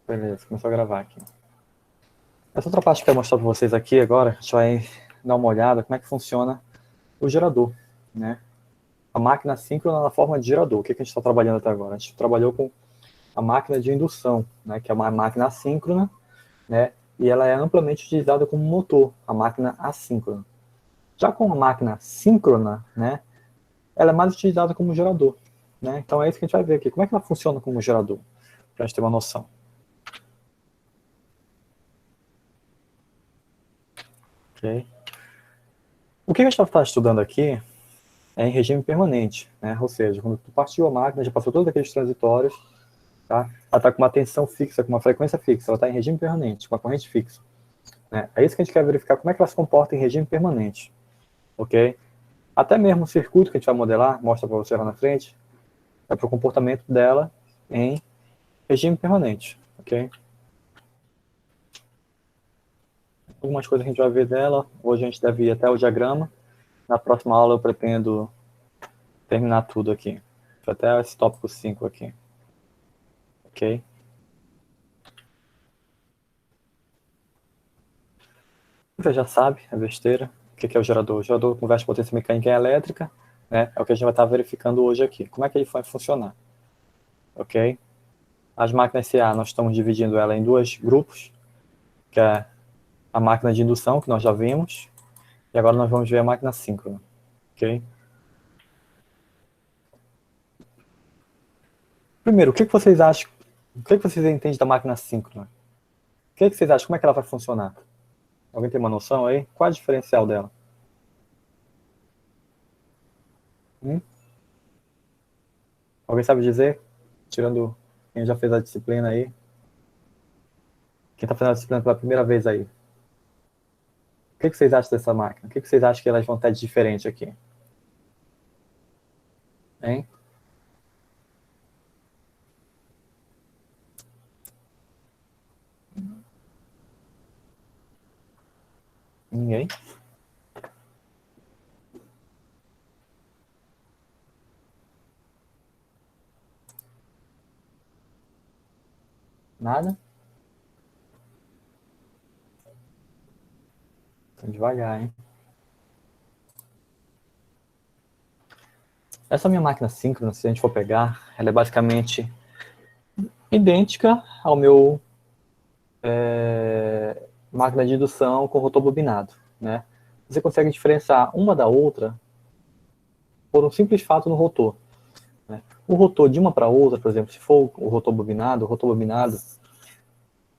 Beleza, começou a gravar aqui. Essa outra parte que eu quero mostrar para vocês aqui agora, a gente vai dar uma olhada como é que funciona o gerador, né? A máquina síncrona na forma de gerador. O que a gente está trabalhando até agora? A gente trabalhou com a máquina de indução, né? Que é uma máquina assíncrona, né? E ela é amplamente utilizada como motor, a máquina assíncrona. Já com a máquina síncrona, né? Ela é mais utilizada como gerador, né? Então é isso que a gente vai ver aqui. Como é que ela funciona como gerador? Para a gente ter uma noção. Ok? O que a gente está estudando aqui é em regime permanente, né? Ou seja, quando tu partiu a máquina, já passou todos aqueles transitórios, tá? Ela está com uma tensão fixa, com uma frequência fixa, ela está em regime permanente, com a corrente fixa, né? É isso que a gente quer verificar, como é que ela se comporta em regime permanente, ok? Até mesmo o circuito que a gente vai modelar, mostra para você lá na frente, é para o comportamento dela em regime permanente, ok? Algumas coisas que a gente vai ver dela, hoje a gente deve ir até o diagrama, na próxima aula eu pretendo terminar tudo aqui, até esse tópico 5 aqui, ok? Você já sabe, é besteira. O que é o gerador? O gerador converte potência mecânica em elétrica, né? É o que a gente vai estar verificando hoje aqui. Como é que ele vai funcionar? Ok? As máquinas CA, nós estamos dividindo ela em dois grupos, que é a máquina de indução, que nós já vimos, e agora nós vamos ver a máquina síncrona. Ok? Primeiro, o que vocês acham? O que vocês entendem da máquina síncrona? O que vocês acham? Como é que ela vai funcionar? Alguém tem uma noção aí? Qual é o diferencial dela? Hum? Alguém sabe dizer? Tirando quem já fez a disciplina aí. Quem está fazendo a disciplina pela primeira vez aí? O que vocês acham dessa máquina? O que vocês acham que elas vão ter de diferente aqui? Hein? Ninguém? Nada? Tô devagar, hein? Essa minha máquina síncrona, se a gente for pegar, ela é basicamente idêntica ao meu máquina de indução com rotor bobinado, né? Você consegue diferenciar uma da outra por um simples fato no rotor, né? O rotor de uma para outra, por exemplo, se for o rotor bobinado,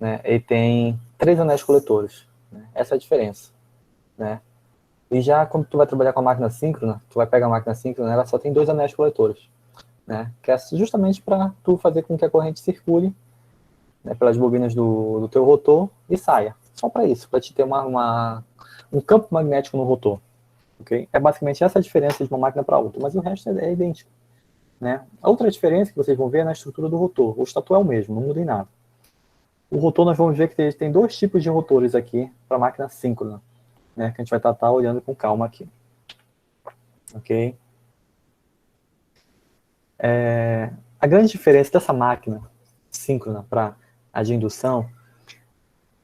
né, ele tem 3 anéis coletores, né? Essa é a diferença, né? E já quando tu vai trabalhar com a máquina síncrona, tu vai pegar a máquina síncrona, ela só tem 2 anéis coletores, né? Que é justamente para tu fazer com que a corrente circule, né, pelas bobinas do teu rotor e saia. Só para isso, para te ter um campo magnético no rotor. Okay? É basicamente essa a diferença de uma máquina para outra, mas o resto é idêntico. Né? A outra diferença que vocês vão ver é na estrutura do rotor. O estator é o mesmo, não muda em nada. O rotor, nós vamos ver que tem 2 tipos de rotores aqui para a máquina síncrona, né, que a gente vai estar olhando com calma aqui. Ok? A grande diferença dessa máquina síncrona para a de indução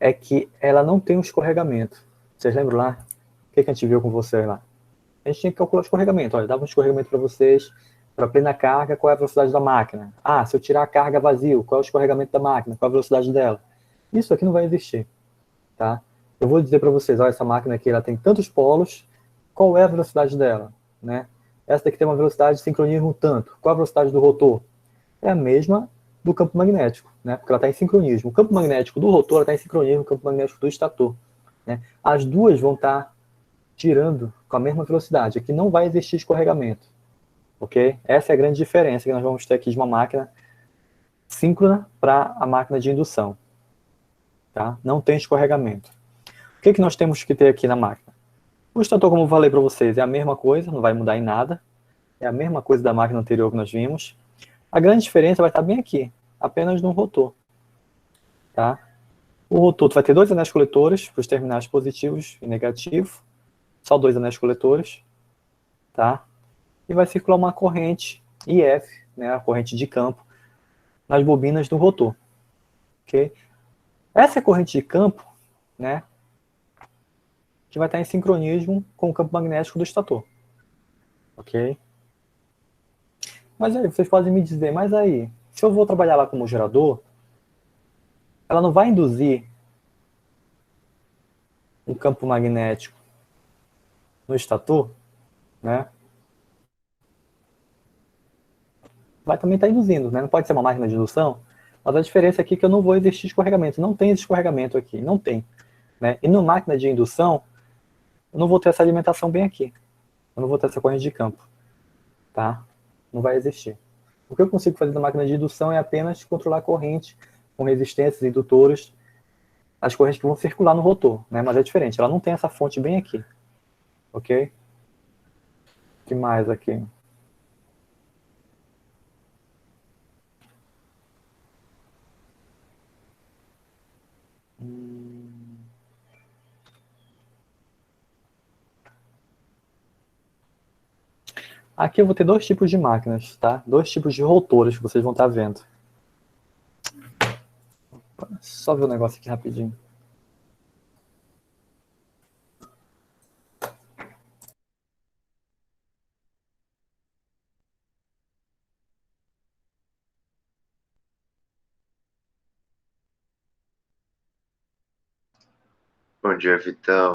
é que ela não tem um escorregamento. Vocês lembram lá? O que a gente viu com vocês lá? A gente tinha que calcular o escorregamento. Olha, dava um escorregamento para vocês, para plena carga, qual é a velocidade da máquina? Ah, se eu tirar a carga vazio, qual é o escorregamento da máquina? Qual é a velocidade dela? Isso aqui não vai existir, tá? Eu vou dizer para vocês, olha, essa máquina aqui, ela tem tantos polos, qual é a velocidade dela, né? Essa daqui tem uma velocidade de sincronismo tanto. Qual a velocidade do rotor? É a mesma do campo magnético, né? Porque ela está em sincronismo. O campo magnético do rotor está em sincronismo com o campo magnético do estator, né? As duas vão estar girando com a mesma velocidade. Aqui não vai existir escorregamento, ok? Essa é a grande diferença que nós vamos ter aqui de uma máquina síncrona para a máquina de indução, tá? Não tem escorregamento. O que nós temos que ter aqui na máquina? O estator, como eu falei para vocês, é a mesma coisa, não vai mudar em nada. É a mesma coisa da máquina anterior que nós vimos. A grande diferença vai estar bem aqui, apenas no rotor, tá? O rotor vai ter 2 anéis coletores para os terminais positivos e negativo, só 2 anéis coletores, tá? E vai circular uma corrente IF, né, a corrente de campo, nas bobinas do rotor. ok? Essa é a corrente de campo, né, que vai estar em sincronismo com o campo magnético do estator, ok? Mas aí, vocês podem me dizer, mas aí, se eu vou trabalhar lá como gerador, ela não vai induzir um campo magnético no estator, né? Vai também estar induzindo, né? Não pode ser uma máquina de indução, mas a diferença aqui é que eu não vou existir escorregamento. Não tem esse escorregamento aqui, não tem, né? E numa máquina de indução, eu não vou ter essa alimentação bem aqui. Eu não vou ter essa corrente de campo, tá? Não vai existir. O que eu consigo fazer na máquina de indução é apenas controlar a corrente com resistências, indutores, as correntes que vão circular no rotor, né? Mas é diferente, ela não tem essa fonte bem aqui, ok? O que mais aqui? Aqui eu vou ter dois tipos de máquinas, tá? Dois tipos de rotores que vocês vão estar vendo. Só ver o negócio aqui rapidinho. Bom dia, Vitão.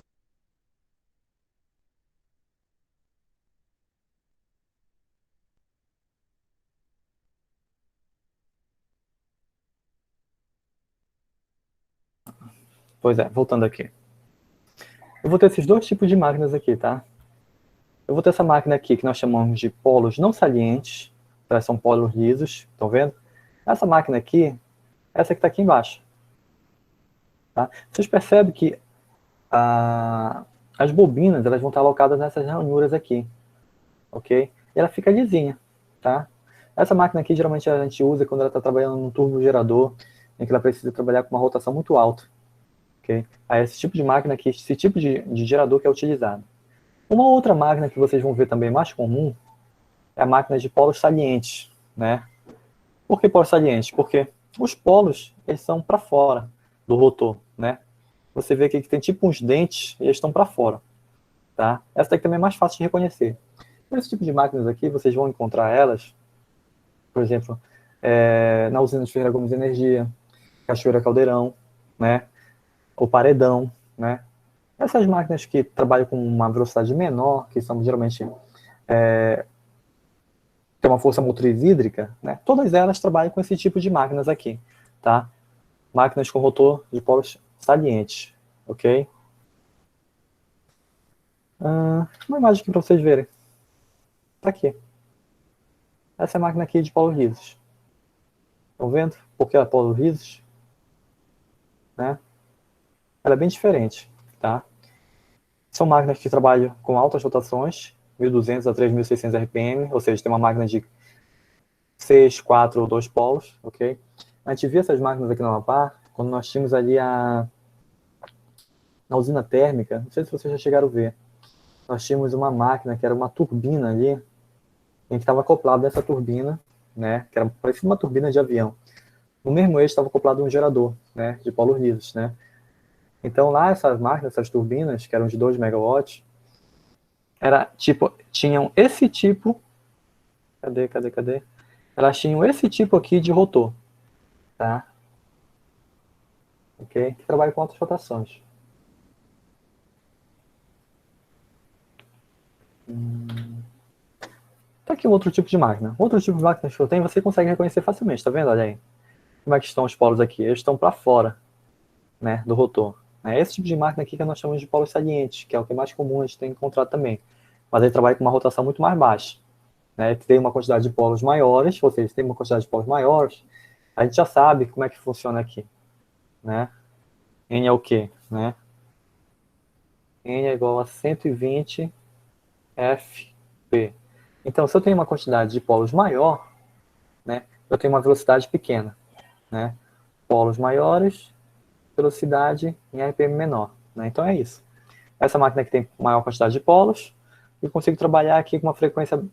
Pois é, voltando aqui. Eu vou ter esses dois tipos de máquinas aqui, tá? Eu vou ter essa máquina aqui que nós chamamos de polos não salientes, tá? São polos lisos, estão vendo? Essa máquina aqui, essa que está aqui embaixo. Tá? Vocês percebem que as bobinas elas vão estar alocadas nessas ranhuras aqui, ok? E ela fica lisinha, tá? Essa máquina aqui geralmente a gente usa quando ela está trabalhando num turbogerador, em que ela precisa trabalhar com uma rotação muito alta, ok? Aí esse tipo de máquina aqui, esse tipo de gerador que é utilizado. Uma outra máquina que vocês vão ver também mais comum é a máquina de polos salientes, né? Por que polos salientes? Porque os polos, eles são para fora do rotor, né? Você vê aqui que tem tipo uns dentes e eles estão para fora, tá? Essa daqui também é mais fácil de reconhecer. Esse tipo de máquinas aqui, vocês vão encontrar elas, por exemplo, na usina de Ferreira Gomes Energia, Cachoeira Caldeirão, né? O Paredão, né? Essas máquinas que trabalham com uma velocidade menor, que são geralmente tem uma força motriz hídrica, né? Todas elas trabalham com esse tipo de máquinas aqui, tá? Máquinas com rotor de polos salientes, ok? Uma imagem aqui para vocês verem. Tá aqui. Essa é a máquina aqui de polos lisos. Estão vendo? Por que ela é polos lisos? Né? Ela é bem diferente, tá? São máquinas que trabalham com altas rotações, 1.200 a 3.600 RPM, ou seja, tem uma máquina de 6, 4 ou 2 polos, ok? A gente via essas máquinas aqui no Amapá quando nós tínhamos ali na usina térmica, não sei se vocês já chegaram a ver, nós tínhamos uma máquina que era uma turbina ali, em que estava acoplado nessa turbina, né, que era parecida uma turbina de avião. No mesmo eixo estava acoplado um gerador, né, de polos lisos, né. Então lá essas máquinas, essas turbinas, que eram de 2 megawatts, tinham esse tipo, cadê? Elas tinham esse tipo aqui de rotor, tá? Ok? Que trabalha com altas rotações. Tá aqui um outro tipo de máquina. Outro tipo de máquina que eu tenho, você consegue reconhecer facilmente, tá vendo? Olha aí. Como é que estão os polos aqui? Eles estão para fora, né, do rotor. É esse tipo de máquina aqui que nós chamamos de polos salientes, que é o que é mais comum a gente tem encontrado também. Mas ele trabalha com uma rotação muito mais baixa. Né? Tem uma quantidade de polos maiores, ou seja, tem uma quantidade de polos maiores, a gente já sabe como é que funciona aqui. Né? N é o quê? Né? N é igual a 120 FP. Então, se eu tenho uma quantidade de polos maior, né, eu tenho uma velocidade pequena. Né? Polos maiores, velocidade em RPM menor. Né? Então é isso. Essa máquina aqui tem maior quantidade de polos e consigo trabalhar aqui com uma frequência,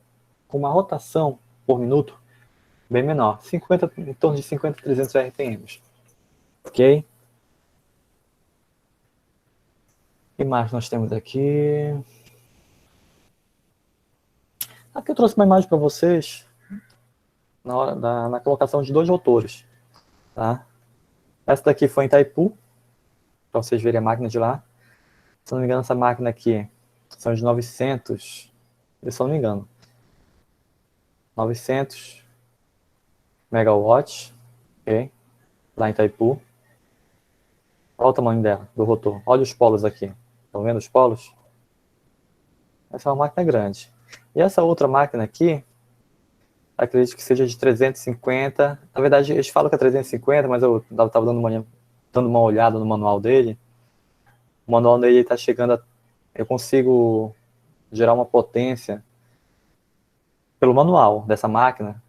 com uma rotação por minuto bem menor, 50, em torno de 50 a 300 RPMs. Ok? O que mais nós temos aqui? Aqui eu trouxe uma imagem para vocês na colocação de dois rotores. Tá? Essa daqui foi em Itaipu, para vocês verem a máquina de lá. Se não me engano, essa máquina aqui são de 900, se eu não me engano, 900 megawatts, ok? Lá em Itaipu. Olha o tamanho dela, do rotor. Olha os polos aqui. Estão vendo os polos? Essa é uma máquina grande. E essa outra máquina aqui, acredito que seja de 350. Na verdade, eles falam que é 350, mas eu estava dando uma olhada no manual dele. O manual dele está chegando a... Eu consigo gerar uma potência pelo manual dessa máquina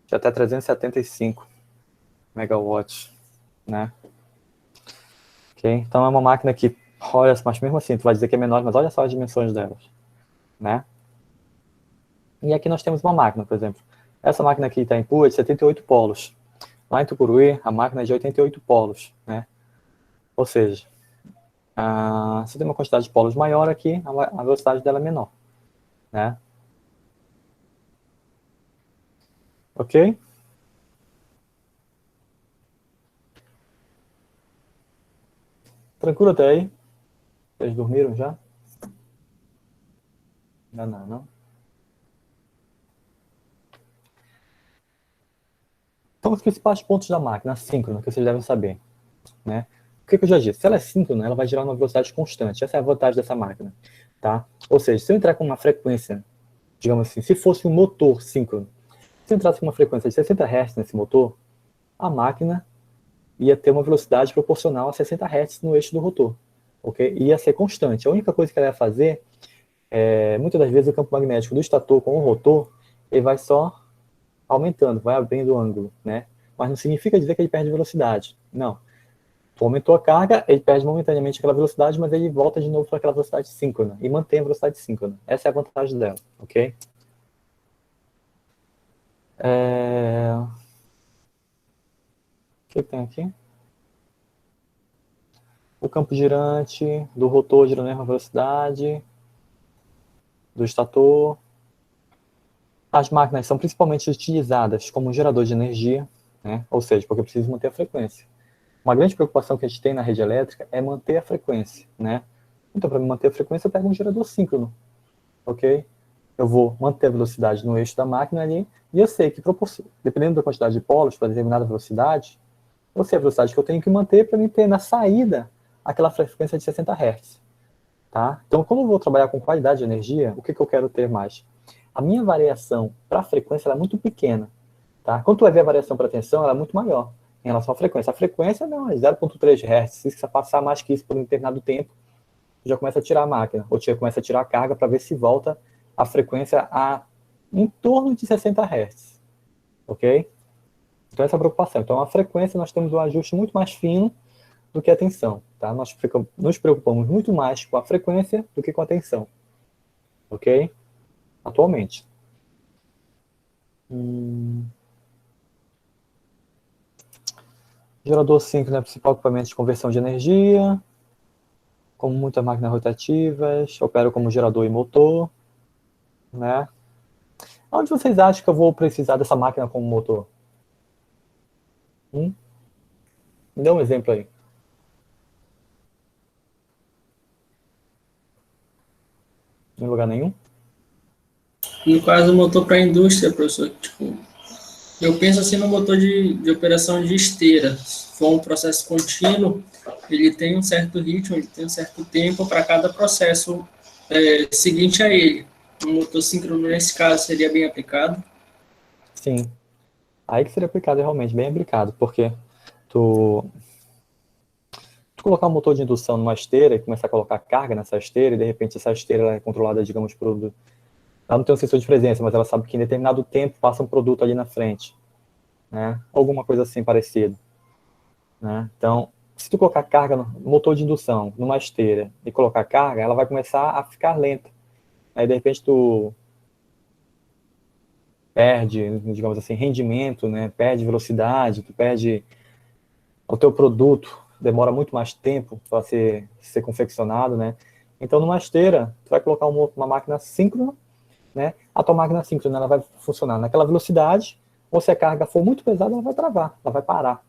de até 375 megawatts, né? Ok? Então é uma máquina que, olha, mas mesmo assim, tu vai dizer que é menor, mas olha só as dimensões delas, né? E aqui nós temos uma máquina, por exemplo. Essa máquina aqui está em Pua de 78 polos. Lá em Tucuruí, a máquina é de 88 polos, né? Ou seja, se tem uma quantidade de polos maior aqui, a velocidade dela é menor, né? Ok? Tranquilo até aí? Vocês dormiram já? Não, não, não. Então, os principais pontos da máquina, a síncrona, que vocês devem saber, né? O que eu já disse? Se ela é síncrona, ela vai gerar uma velocidade constante. Essa é a vantagem dessa máquina, tá? Ou seja, se eu entrar com uma frequência, digamos assim, se fosse um motor síncrono, se eu entrasse com uma frequência de 60 Hz nesse motor, a máquina ia ter uma velocidade proporcional a 60 Hz no eixo do rotor, ok? Ia ser constante. A única coisa que ela ia fazer muitas das vezes o campo magnético do estator com o rotor, ele vai só aumentando, vai abrindo o ângulo, né? Mas não significa dizer que ele perde velocidade. Não. Tu aumentou a carga, ele perde momentaneamente aquela velocidade, mas ele volta de novo para aquela velocidade síncrona e mantém a velocidade síncrona. Essa é a vantagem dela, ok? O que tem aqui? O campo girante do rotor gira na mesma velocidade do estator. As máquinas são principalmente utilizadas como gerador de energia, né? Ou seja, porque precisa manter a frequência. Uma grande preocupação que a gente tem na rede elétrica é manter a frequência, né? Então, para manter a frequência, eu pego um gerador síncrono, ok? Eu vou manter a velocidade no eixo da máquina ali, e eu sei que, dependendo da quantidade de polos para determinada velocidade, eu sei a velocidade que eu tenho que manter para me ter na saída aquela frequência de 60 Hz. Tá? Então, quando eu vou trabalhar com qualidade de energia, o que eu quero ter mais? A minha variação para a frequência é muito pequena. Tá? Quando tu vai ver a variação para a tensão, ela é muito maior em relação à frequência. A frequência não, é 0,3 Hz. Se você passar mais que isso por um determinado tempo, já começa a tirar a máquina, ou começa a tirar a carga para ver se volta a frequência a em torno de 60 Hz. Ok? Então, essa é a preocupação. Então, a frequência, nós temos um ajuste muito mais fino do que a tensão. Tá? Nós nos preocupamos muito mais com a frequência do que com a tensão. Ok? Atualmente. Gerador síncrono é o principal equipamento de conversão de energia. Como muitas máquinas rotativas, opera como gerador e motor, né? Onde vocês acham que eu vou precisar dessa máquina como motor? Me dê um exemplo aí. Em lugar nenhum? No caso, o motor para a indústria, professor, tipo, eu penso assim no motor de operação de esteira. Se for um processo contínuo, ele tem um certo ritmo, ele tem um certo tempo para cada processo seguinte a ele. Um motor síncrono, nesse caso, seria bem aplicado. Sim. Aí que seria aplicado realmente, bem aplicado, porque tu, tu colocar um motor de indução numa esteira e começar a colocar carga nessa esteira, e de repente essa esteira ela é controlada, digamos, por... Ela não tem um sensor de presença, mas ela sabe que em determinado tempo passa um produto ali na frente, né? Alguma coisa assim parecida, né? Então, se tu colocar carga no motor de indução numa esteira e colocar carga, ela vai começar a ficar lenta. Aí, de repente, tu perde, digamos assim, rendimento, né? Perde velocidade, tu perde o teu produto demora muito mais tempo para ser confeccionado, né? Então, numa esteira, tu vai colocar uma máquina síncrona, né? A tua máquina síncrona ela vai funcionar naquela velocidade, ou se a carga for muito pesada, ela vai travar, ela vai parar,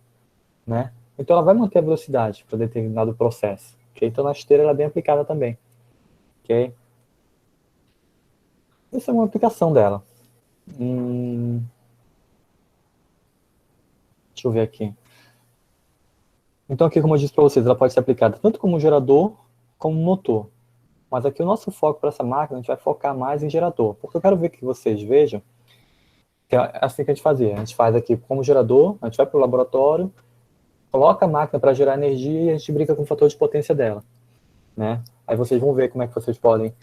né? Então, ela vai manter a velocidade para determinado processo. Okay? Então, na esteira, ela é bem aplicada também. Ok? Essa é uma aplicação dela. Deixa eu ver aqui. Então, aqui, como eu disse para vocês, ela pode ser aplicada tanto como gerador, como motor. Mas aqui o nosso foco para essa máquina, a gente vai focar mais em gerador. Porque eu quero ver que vocês vejam que é assim que a gente fazia. A gente faz aqui como gerador, a gente vai para o laboratório, coloca a máquina para gerar energia e a gente brinca com o fator de potência dela. Né? Aí vocês vão ver como é que vocês podem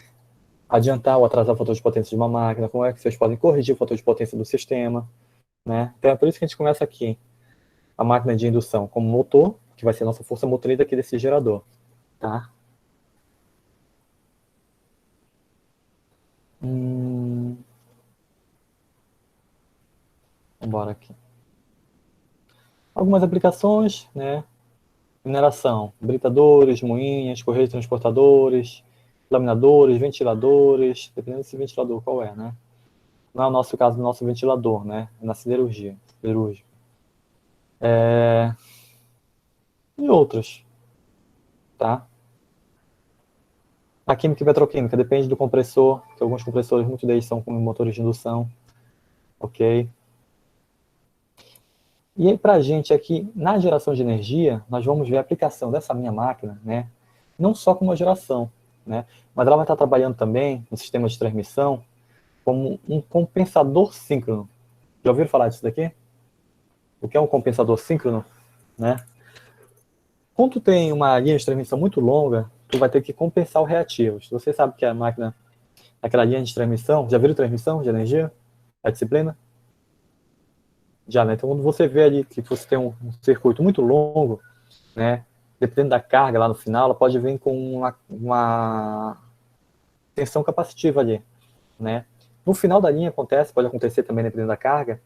adiantar ou atrasar o fator de potência de uma máquina, como é que vocês podem corrigir o fator de potência do sistema. Né? Então é por isso que a gente começa aqui a máquina de indução como motor, que vai ser a nossa força motriz aqui desse gerador. Tá? Vamos aqui. Algumas aplicações, né? Mineração, britadores, moinhas, correios transportadores, laminadores, ventiladores, dependendo desse ventilador qual é, né? Não é o nosso caso do nosso ventilador, né? É na siderurgia, siderúrgica. E outros, tá? A química e petroquímica depende do compressor, que alguns compressores, muitos deles são com motores de indução, ok? E aí, para a gente aqui, na geração de energia, nós vamos ver a aplicação dessa minha máquina, né? Não só como uma geração, né? Mas ela vai estar trabalhando também no sistema de transmissão como um compensador síncrono. Já ouviram falar disso daqui? O que é um compensador síncrono? Né? Quando tu tem uma linha de transmissão muito longa, tu vai ter que compensar os reativos. Você sabe que a máquina, aquela linha de transmissão, já viram transmissão de energia? A disciplina? Já, né? Então, quando você vê ali que você tem um circuito muito longo, né? Dependendo da carga lá no final, ela pode vir com uma tensão capacitiva ali, né? No final da linha pode acontecer também, dependendo da carga,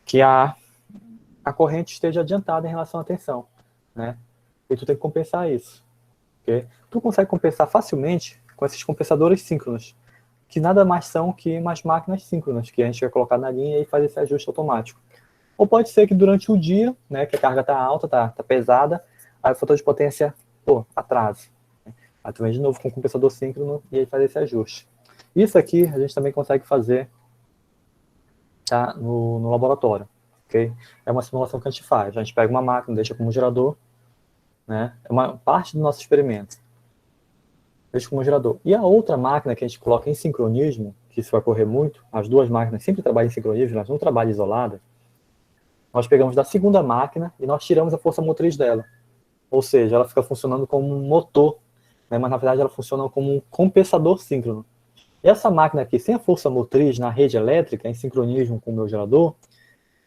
que a corrente esteja adiantada em relação à tensão, né? E tu tem que compensar isso, ok? Tu consegue compensar facilmente com esses compensadores síncronos, que nada mais são que umas máquinas síncronas, que a gente vai colocar na linha e faz esse ajuste automático. Ou pode ser que durante o dia, né, que a carga está alta, tá pesada, aí o fator de potência, atrasa. Aí tu vem de novo com o compensador síncrono e aí faz esse ajuste. Isso aqui a gente também consegue fazer, tá, no laboratório. Okay? É uma simulação que a gente faz. A gente pega uma máquina, deixa como gerador, né? É uma parte do nosso experimento. Deixa como gerador. E a outra máquina que a gente coloca em sincronismo, que isso vai ocorrer muito, as duas máquinas sempre trabalham em sincronismo, elas não trabalham isoladas, nós pegamos da segunda máquina e nós tiramos a força motriz dela. Ou seja, ela fica funcionando como um motor, né? Mas na verdade ela funciona como um compensador síncrono. E essa máquina aqui, sem a força motriz na rede elétrica, em sincronismo com o meu gerador,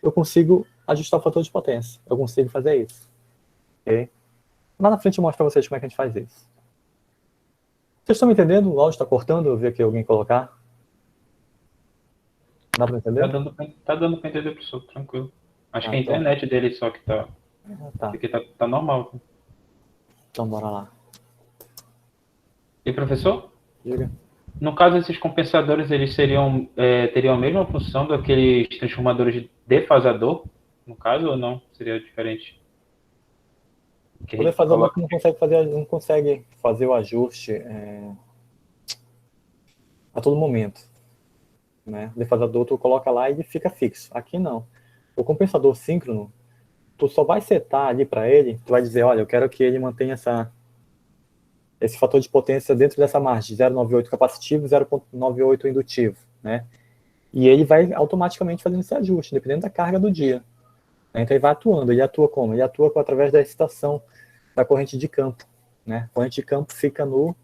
eu consigo ajustar o fator de potência. Eu consigo fazer isso. Okay? Lá na frente eu mostro para vocês como é que a gente faz isso. Vocês estão me entendendo? O áudio está cortando? Eu vi aqui alguém colocar. Dá para entender? Tá dando para entender, professor, tranquilo. Acho que a Então. internet dele só que tá. Tá. Aqui tá normal. Então bora lá. E professor? Diga. No caso, esses compensadores, eles teriam a mesma função daqueles transformadores de defasador, no caso, ou não? Seria diferente? O defasador não consegue fazer o ajuste a todo momento. Né? O defasador tu coloca lá e ele fica fixo. Aqui não. O compensador síncrono, tu só vai setar ali para ele, tu vai dizer, olha, eu quero que ele mantenha esse fator de potência dentro dessa margem, 0,98 capacitivo, 0,98 indutivo, né? E ele vai automaticamente fazendo esse ajuste, dependendo da carga do dia. Então ele vai atuando. Ele atua como? Ele atua através da excitação da corrente de campo, né? A corrente de campo fica no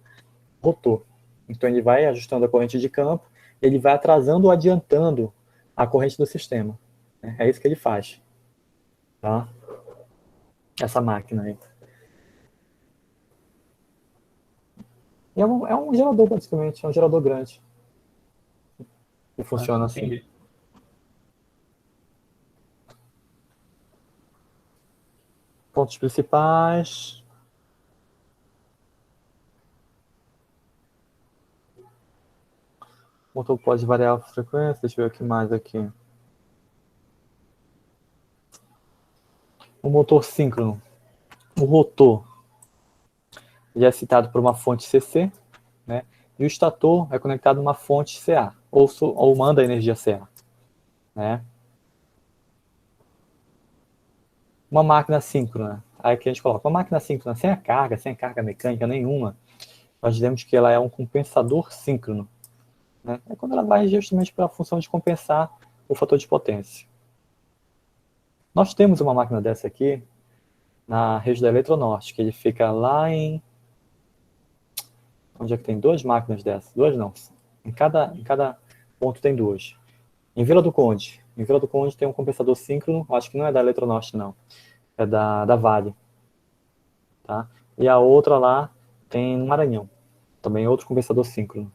rotor. Então ele vai ajustando a corrente de campo, ele vai atrasando ou adiantando a corrente do sistema. Né? É isso que ele faz. Tá? Essa máquina aí. E é um gerador, praticamente. É um gerador grande. Que funciona assim. Entendi. Pontos principais. O motor pode variar a frequência. Deixa eu ver o que mais aqui. O motor síncrono. O rotor já é excitado por uma fonte CC, né? E o estator é conectado a uma fonte CA, ou manda energia CA, né? Uma máquina síncrona. Aí que a gente coloca uma máquina síncrona sem carga mecânica nenhuma, nós dizemos que ela é um compensador síncrono, né? É quando ela vai justamente para a função de compensar o fator de potência. Nós temos uma máquina dessa aqui na rede da Eletronorte, que ele fica lá em... Onde é que tem duas máquinas dessas? Duas não. Em cada ponto tem duas. Em Vila do Conde. Em Vila do Conde tem um compensador síncrono, acho que não é da Eletronorte, não. É da Vale. Tá? E a outra lá tem no Maranhão. Também outro compensador síncrono.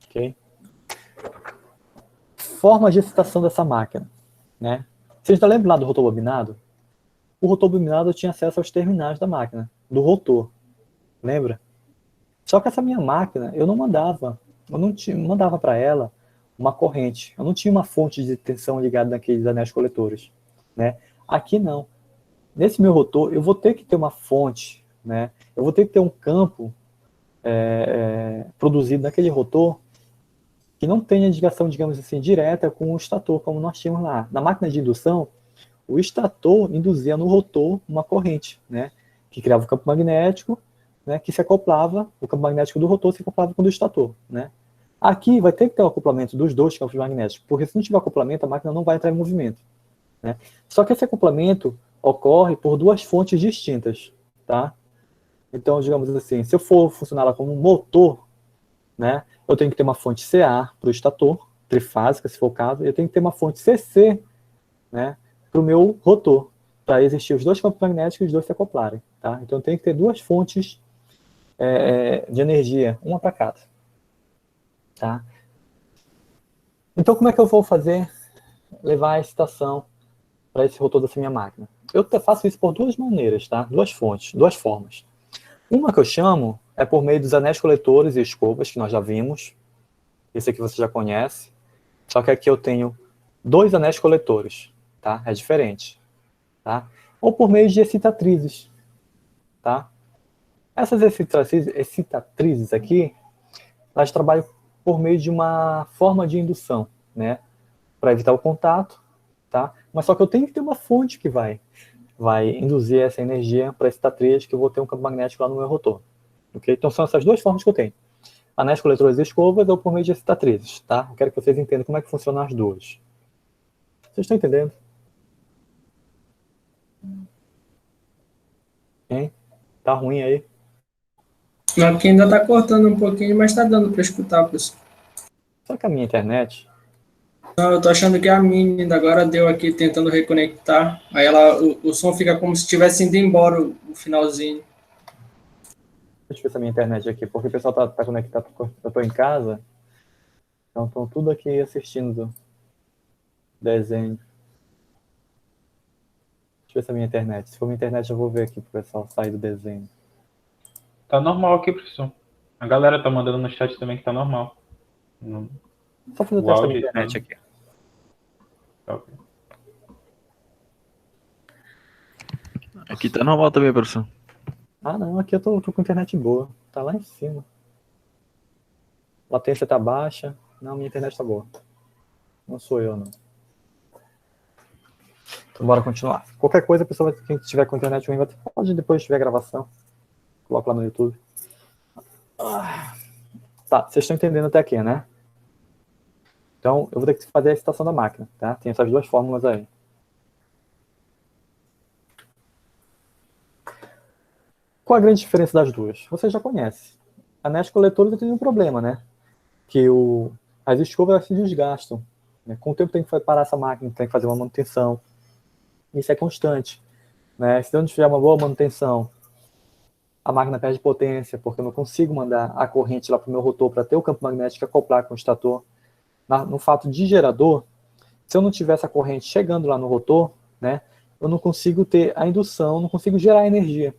Ok? Forma de excitação dessa máquina, né? Vocês ainda lembram lá do rotor bobinado? O rotor bobinado tinha acesso aos terminais da máquina, do rotor. Lembra? Só que essa minha máquina, eu não mandava para ela uma corrente. Eu não tinha uma fonte de tensão ligada naqueles anéis coletores, né? Aqui não. Nesse meu rotor, eu vou ter que ter uma fonte, né? Eu vou ter que ter um campo produzido naquele rotor que não tenha ligação, digamos assim, direta com o estator, como nós tínhamos lá. Na máquina de indução, o estator induzia no rotor uma corrente, né? Que criava um campo magnético, né, que se acoplava, o campo magnético do rotor se acoplava com o do estator, né? Aqui vai ter que ter o acoplamento dos dois campos magnéticos, porque se não tiver acoplamento, a máquina não vai entrar em movimento, né? Só que esse acoplamento ocorre por duas fontes distintas, tá? Então, digamos assim, se eu for funcionar ela como um motor, né, eu tenho que ter uma fonte CA para o estator, trifásica, se for o caso, e eu tenho que ter uma fonte CC, né, para o meu rotor, para existir os dois campos magnéticos e os dois se acoplarem, tá? Então, eu tenho que ter duas fontes de energia, uma para cada, tá? Então, como é que eu vou levar a excitação para esse rotor dessa minha máquina? Eu faço isso por duas maneiras, tá? Duas fontes, duas formas. Uma que eu chamo é por meio dos anéis coletores e escovas, que nós já vimos. Esse aqui você já conhece. Só que aqui eu tenho dois anéis coletores, tá? É diferente, tá? Ou por meio de excitratrizes, tá? Essas excitratrizes aqui, elas trabalham por meio de uma forma de indução, né? Para evitar o contato, tá? Mas só que eu tenho que ter uma fonte que vai induzir essa energia para esse excitatriz, que eu vou ter um campo magnético lá no meu rotor. Okay? Então são essas duas formas que eu tenho. Anéis coletores e escovas ou por meio de excitratrizes, tá? Eu quero que vocês entendam como é que funcionam as duas. Vocês estão entendendo? Hein? Tá ruim aí? Aqui ainda tá cortando um pouquinho, mas tá dando para escutar, pessoal. Só que a minha internet... Não, eu tô achando que a minha ainda agora deu aqui tentando reconectar. Aí o som fica como se tivesse indo embora o finalzinho. Deixa eu ver se a minha internet aqui, porque o pessoal tá conectado, eu tô em casa, então estão tudo aqui assistindo desenho. Deixa eu ver se a minha internet. Se for minha internet, eu vou ver aqui pro pessoal sair do desenho. Tá normal aqui, professor. A galera tá mandando no chat também que tá normal. Só fazer o teste da minha internet aqui. Tá ok. Aqui tá normal também, professor. Ah, não, aqui eu tô com internet boa. Tá lá em cima. Latência tá baixa. Não, minha internet tá boa. Não sou eu, não. Então, bora continuar. Qualquer coisa, a pessoa, quem tiver com internet ruim, pode depois tiver gravação. Coloca lá no YouTube. Tá, vocês estão entendendo até aqui, né? Então, eu vou ter que fazer a excitação da máquina, tá? Tem essas duas fórmulas aí. Qual a grande diferença das duas? Você já conhece. Anéis coletores tem um problema, né? Que as escovas se desgastam, né? Com o tempo tem que parar essa máquina, tem que fazer uma manutenção. Isso é constante, né? Se eu não tiver uma boa manutenção, a máquina perde potência, porque eu não consigo mandar a corrente lá para o meu rotor para ter o campo magnético acoplar com o estator. No fato de gerador, se eu não tiver essa corrente chegando lá no rotor, né, eu não consigo ter a indução, não consigo gerar energia.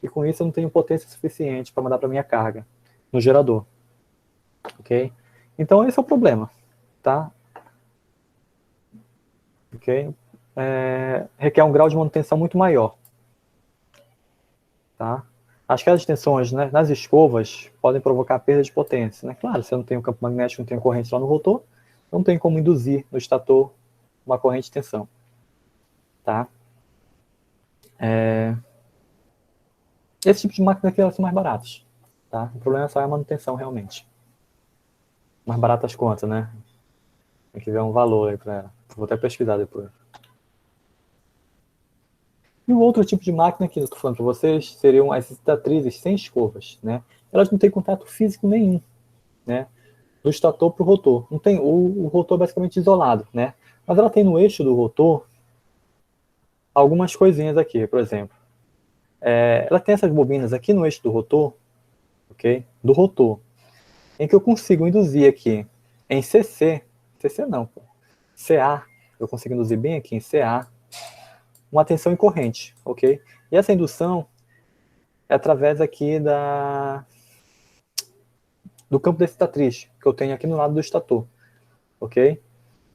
E com isso eu não tenho potência suficiente para mandar para minha carga no gerador. Ok? Então esse é o problema, tá? Ok? Requer um grau de manutenção muito maior. Tá? As quedas de tensões, né, nas escovas podem provocar perda de potência. Né? Claro, se eu não tenho campo magnético, não tenho corrente lá no rotor, não tem como induzir no estator uma corrente de tensão. Tá? Esse tipo de máquina aqui, elas são mais baratas. Tá? O problema é só a manutenção, realmente. Mais baratas quanto, né? Tem que ver um valor aí para ela. Vou até pesquisar depois. E o outro tipo de máquina que eu estou falando para vocês seriam as citatrizes sem escovas. Né? Elas não têm contato físico nenhum, né, do estator para o rotor. Não tem, o rotor é basicamente isolado, né? Mas ela tem no eixo do rotor algumas coisinhas aqui, por exemplo. Ela tem essas bobinas aqui no eixo do rotor, ok? Do rotor, em que eu consigo induzir aqui em CC não, pô, CA, eu consigo induzir bem aqui em CA, uma tensão em corrente, ok? E essa indução é através aqui do campo da excitatriz, que eu tenho aqui no lado do estator, ok?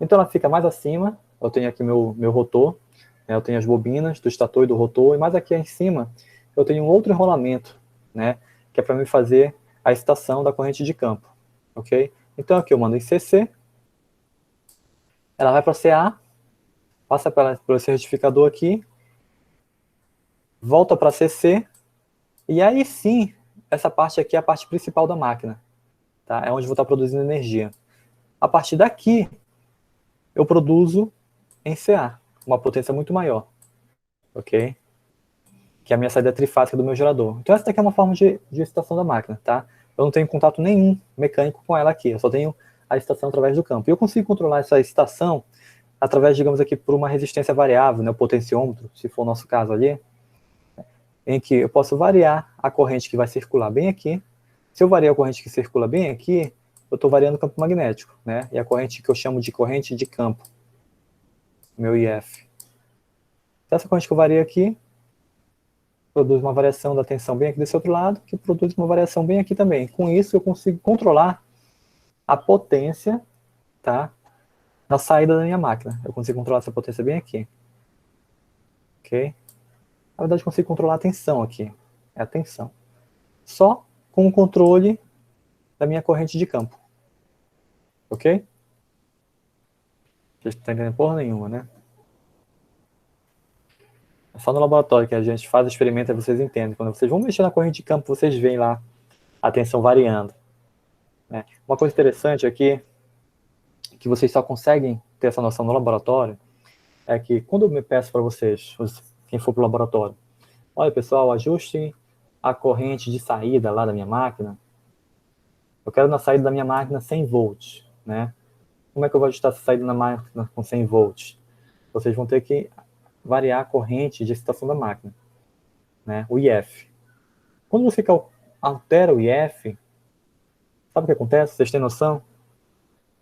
Então ela fica mais acima, eu tenho aqui meu rotor, né, eu tenho as bobinas do estator e do rotor, e mais aqui em cima eu tenho um outro enrolamento, né, que é para me fazer a excitação da corrente de campo, ok? Então aqui eu mando em CC, ela vai para CA, passa pelo esse retificador aqui, volta para CC, e aí sim, essa parte aqui é a parte principal da máquina, tá? É onde eu vou estar produzindo energia. A partir daqui, eu produzo em CA, uma potência muito maior, ok? Que é a minha saída trifásica do meu gerador. Então essa daqui é uma forma de excitação da máquina, tá? Eu não tenho contato nenhum mecânico com ela aqui, eu só tenho a excitação através do campo. E eu consigo controlar essa excitação através, digamos aqui, por uma resistência variável, né, o potenciômetro, se for o nosso caso ali, em que eu posso variar a corrente que vai circular bem aqui. Se eu variar a corrente que circula bem aqui, eu estou variando o campo magnético, né? E a corrente que eu chamo de corrente de campo, meu IF. Essa corrente que eu vario aqui, produz uma variação da tensão bem aqui desse outro lado, que produz uma variação bem aqui também. Com isso, eu consigo controlar a potência, tá, na saída da minha máquina. Eu consigo controlar essa potência bem aqui. Ok? Na verdade, eu consigo controlar a tensão aqui. É a tensão. Só com o controle da minha corrente de campo. Ok? Vocês não estão entendendo porra nenhuma, né? É só no laboratório que a gente faz experimento e vocês entendem. Quando vocês vão mexer na corrente de campo, vocês veem lá a tensão variando. Né? Uma coisa interessante aqui, que vocês só conseguem ter essa noção no laboratório, é que quando eu me peço para vocês, quem for para o laboratório, olha pessoal, ajustem a corrente de saída lá da minha máquina. Eu quero na saída da minha máquina 100 volts, né? Como é que eu vou ajustar essa saída na máquina com 100 volts? Vocês vão ter que variar a corrente de excitação da máquina, né? O IF. Quando você altera o IF, sabe o que acontece? Vocês têm noção?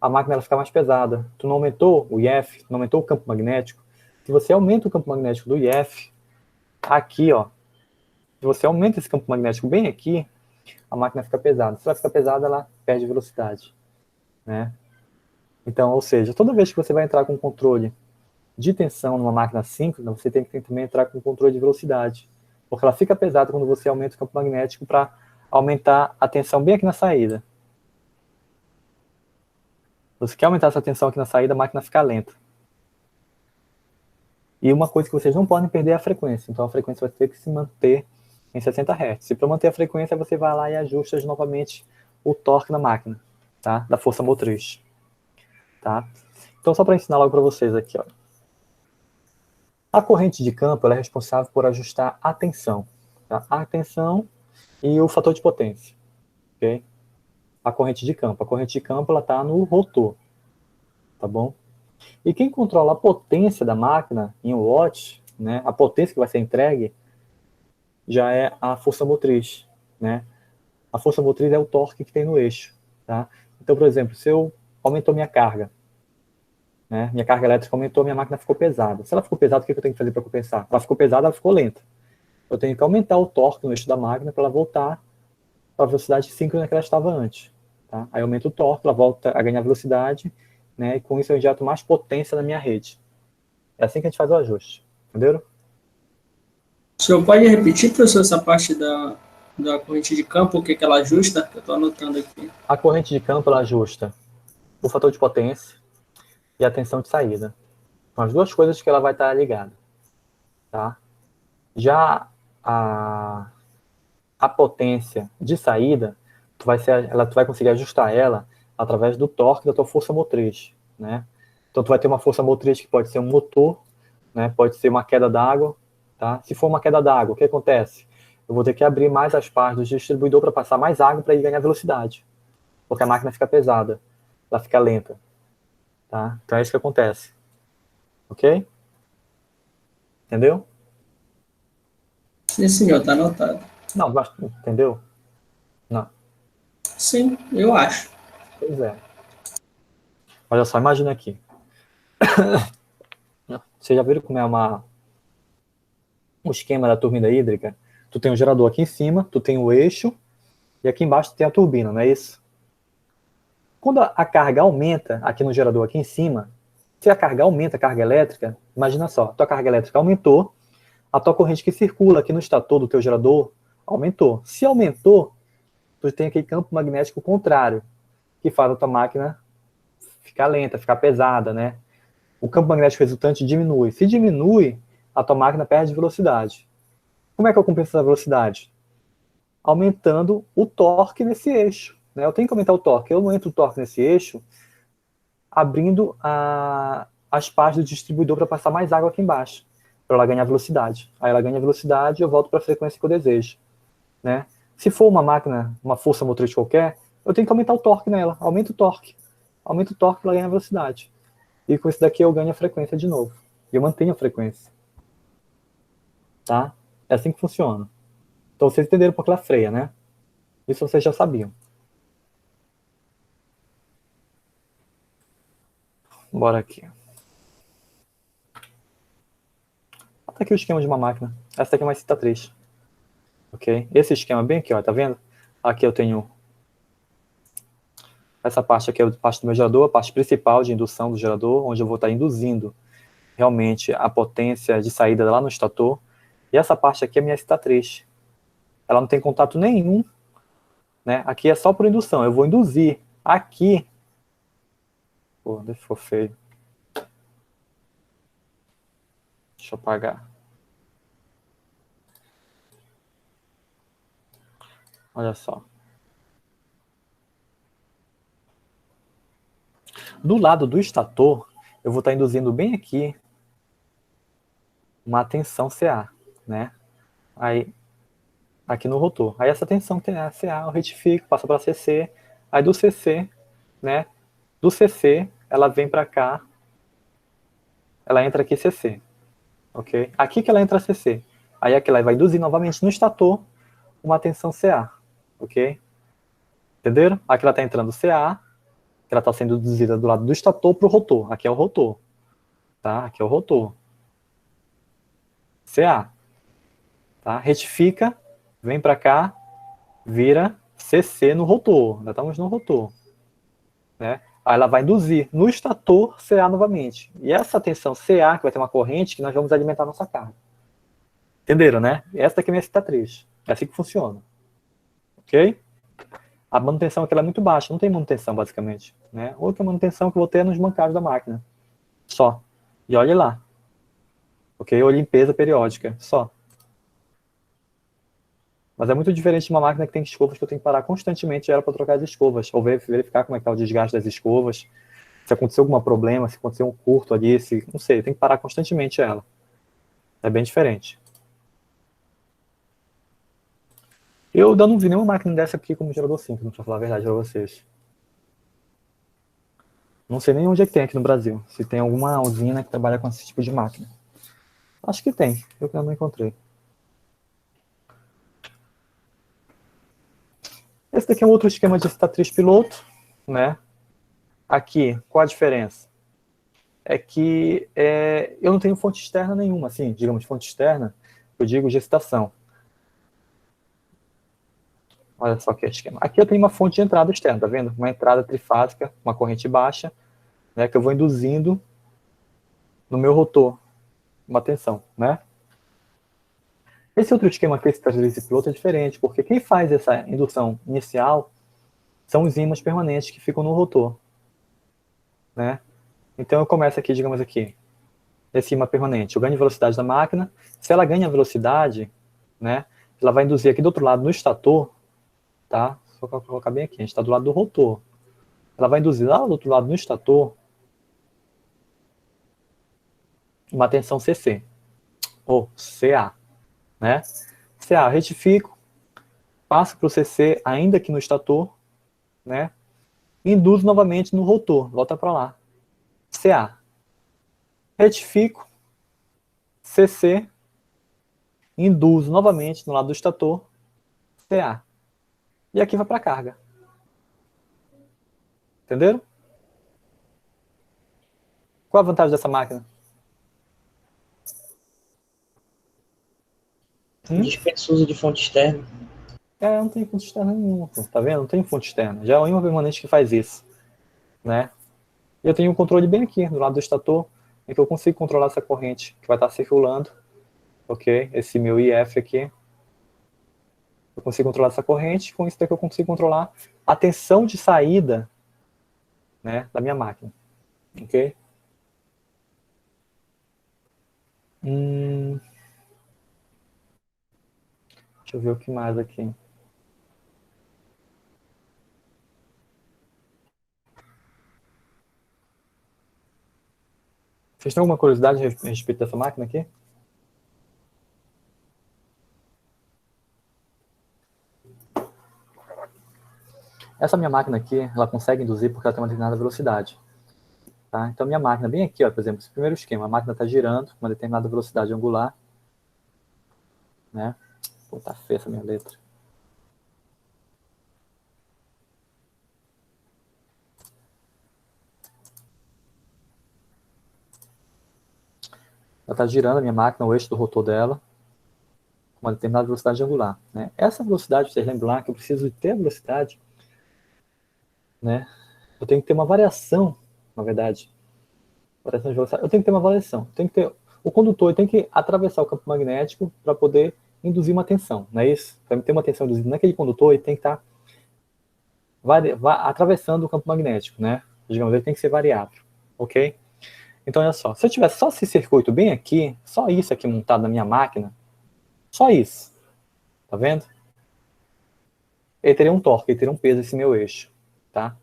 A máquina ela fica mais pesada. Tu não aumentou o IF, não aumentou o campo magnético. Se você aumenta o campo magnético do IF, aqui, ó, se você aumenta esse campo magnético bem aqui, a máquina fica pesada. Se ela fica pesada, ela perde velocidade, né? Então, ou seja, toda vez que você vai entrar com controle de tensão numa máquina síncrona, você tem que também entrar com controle de velocidade, porque ela fica pesada quando você aumenta o campo magnético para aumentar a tensão bem aqui na saída. Você quer aumentar essa tensão aqui na saída, a máquina fica lenta. E uma coisa que vocês não podem perder é a frequência. Então a frequência vai ter que se manter em 60 Hz. E para manter a frequência, você vai lá e ajusta novamente o torque na máquina, tá? Da força motriz. Tá? Então só para ensinar logo para vocês aqui, ó. A corrente de campo ela é responsável por ajustar a tensão, tá? A tensão e o fator de potência, ok? A corrente de campo. A corrente de campo ela está no rotor, tá bom? E quem controla a potência da máquina em watts, né? A potência que vai ser entregue já é a força motriz, né? A força motriz é o torque que tem no eixo, tá? Então, por exemplo, se eu aumentou minha carga, né? Minha carga elétrica aumentou, minha máquina ficou pesada. Se ela ficou pesada, o que eu tenho que fazer para compensar? Ela ficou pesada, ela ficou lenta. Eu tenho que aumentar o torque no eixo da máquina para ela voltar para a velocidade síncrona que ela estava antes. Tá? Aí eu aumento o torque, ela volta a ganhar velocidade, né? E com isso eu injeto mais potência na minha rede. É assim que a gente faz o ajuste. Entenderam? O senhor pode repetir, professor, essa parte da corrente de campo, o que ela ajusta? Eu estou anotando aqui. A corrente de campo ela ajusta o fator de potência e a tensão de saída. São as duas coisas que ela vai estar ligada. Tá? Já a potência de saída, tu vai conseguir ajustar ela através do torque da tua força motriz, né? Então tu vai ter uma força motriz que pode ser um motor, né? Pode ser uma queda d'água, tá? Se for uma queda d'água, o que acontece? Eu vou ter que abrir mais as partes do distribuidor para passar mais água para ir ganhar velocidade, porque a máquina fica pesada, ela fica lenta, tá? Então é isso que acontece, ok? Entendeu? Sim, senhor, está anotado. Não, mas entendeu? Não. Sim, eu acho. Pois é. Olha só, imagina aqui. Vocês já viram como é um esquema da turbina hídrica? Tu tem um gerador aqui em cima, tu tem o eixo, e aqui embaixo tu tem a turbina, não é isso? Quando a carga aumenta aqui no gerador aqui em cima, se a carga aumenta, a carga elétrica, imagina só, a tua carga elétrica aumentou, a tua corrente que circula aqui no estator do teu gerador aumentou. Se aumentou, tu tem aquele campo magnético contrário, que faz a tua máquina ficar lenta, ficar pesada, né? O campo magnético resultante diminui. Se diminui, a tua máquina perde velocidade. Como é que eu compenso essa velocidade? Aumentando o torque nesse eixo, né? Eu tenho que aumentar o torque. Eu aumento o torque nesse eixo, abrindo as partes do distribuidor para passar mais água aqui embaixo, para ela ganhar velocidade. Aí ela ganha velocidade e eu volto para a frequência que eu desejo, né? Se for uma máquina, uma força motriz qualquer, eu tenho que aumentar o torque nela. Aumento o torque para ela ganhar velocidade. E com isso daqui eu ganho a frequência de novo. E eu mantenho a frequência. Tá? É assim que funciona. Então vocês entenderam porque ela freia, né? Isso vocês já sabiam. Bora aqui. Tá aqui o esquema de uma máquina. Essa aqui é uma citatriz. Ok? Esse esquema bem aqui, ó, tá vendo? Aqui eu tenho essa parte aqui é a parte do meu gerador, a parte principal de indução do gerador, onde eu vou estar induzindo realmente a potência de saída lá no estator. E essa parte aqui é a minha citatriz. Ela não tem contato nenhum, né? Aqui é só por indução. Eu vou induzir aqui. Pô, deixa eu for feio. Deixa eu apagar. Olha só. Do lado do estator, eu vou estar induzindo bem aqui uma tensão CA, né? Aí, aqui no rotor. Aí essa tensão CA eu retifico, passa para CC. Aí do CC, né? Do CC, ela vem para cá. Ela entra aqui CC. Ok? Aqui que ela entra CC. Aí aqui ela vai induzir novamente no estator uma tensão CA. Ok? Entenderam? Aqui ela está entrando CA. Ela está sendo induzida do lado do estator para o rotor. Aqui é o rotor. Tá? Aqui é o rotor. CA. Tá? Retifica, vem para cá, vira CC no rotor. Ainda estamos no rotor. Né? Aí ela vai induzir no estator CA novamente. E essa tensão CA, que vai ter uma corrente, que nós vamos alimentar a nossa carga. Entenderam, né? Essa daqui é a minha citatriz. É assim que funciona. Ok? A manutenção aqui ela é muito baixa. Não tem manutenção, basicamente. Né? Outra manutenção que eu vou ter é nos mancados da máquina. Só. E olhe lá. Ok? Ou limpeza periódica. Só. Mas é muito diferente de uma máquina que tem escovas que eu tenho que parar constantemente ela para trocar as escovas. Ou verificar como é que está o desgaste das escovas. Se aconteceu algum problema, se aconteceu um curto ali, se, não sei, tem que parar constantemente ela. É bem diferente. Eu ainda não vi nenhuma máquina dessa aqui como gerador síncrono, para falar a verdade para vocês. Não sei nem onde é que tem aqui no Brasil. Se tem alguma usina que trabalha com esse tipo de máquina. Acho que tem, eu que não encontrei. Esse daqui é um outro esquema de citatriz piloto, né? Aqui, qual a diferença? é que eu não tenho fonte externa nenhuma, assim, digamos, fonte externa, eu digo de excitação. Olha só que esquema. Aqui eu tenho uma fonte de entrada externa, tá vendo? Uma entrada trifásica, uma corrente baixa, né, que eu vou induzindo no meu rotor uma tensão, né? Esse outro esquema aqui, esse trajelize piloto, é diferente, porque quem faz essa indução inicial são os ímãs permanentes que ficam no rotor, né? Então eu começo aqui, digamos aqui, esse ímã permanente, eu ganho velocidade da máquina, se ela ganha velocidade, né, ela vai induzir aqui do outro lado no estator, tá? Só colocar bem aqui, a gente está do lado do rotor. Ela vai induzir lá do outro lado no estator uma tensão CC, ou CA, né? CA, retifico, passo para o CC ainda aqui no estator, né? Induzo novamente no rotor, volta para lá. CA. Retifico, CC, induzo novamente no lado do estator, CA. E aqui vai para a carga. Entenderam? Qual a vantagem dessa máquina? Dispensa uso de fonte externa. Não tem fonte externa nenhuma, pô. Tá vendo? Não tem fonte externa. Já é o ímã permanente que faz isso, né? E eu tenho um controle bem aqui, do lado do estator, em que eu consigo controlar essa corrente que vai estar circulando, ok? Esse meu IF aqui. Eu consigo controlar essa corrente, com isso daqui eu consigo controlar a tensão de saída, né, da minha máquina, ok? Deixa eu ver o que mais aqui. Vocês têm alguma curiosidade a respeito dessa máquina aqui? Essa minha máquina aqui, ela consegue induzir porque ela tem uma determinada velocidade. Tá? Então, minha máquina, bem aqui, ó, por exemplo, esse primeiro esquema, a máquina está girando com uma determinada velocidade angular. Né? Pô, tá feia essa minha letra. Ela está girando a minha máquina, o eixo do rotor dela, com uma determinada velocidade angular. Né? Essa velocidade, vocês lembram lá que eu preciso ter a velocidade, né? Eu tenho que ter uma variação, na verdade. Variação de velocidade. Eu tenho que ter uma variação. O condutor tem que atravessar o campo magnético para poder induzir uma tensão, não é isso? Para ter uma tensão induzida naquele condutor, ele tem que estar atravessando o campo magnético, né? Digamos, ele tem que ser variável, ok? Então, olha só, se eu tivesse só esse circuito bem aqui, só isso aqui montado na minha máquina, só isso, tá vendo? Ele teria um torque, ele teria um peso esse meu eixo, tá?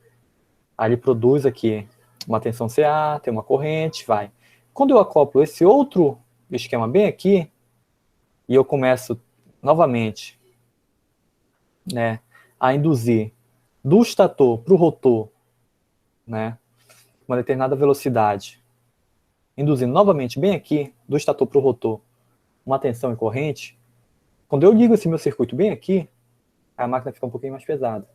Aí ele produz aqui uma tensão CA, tem uma corrente, vai. Quando eu acoplo esse outro esquema bem aqui, e eu começo novamente, né, a induzir do estator para o rotor, né, uma determinada velocidade, induzindo novamente bem aqui, do estator para o rotor, uma tensão e corrente, quando eu ligo esse meu circuito bem aqui, a máquina fica um pouquinho mais pesada,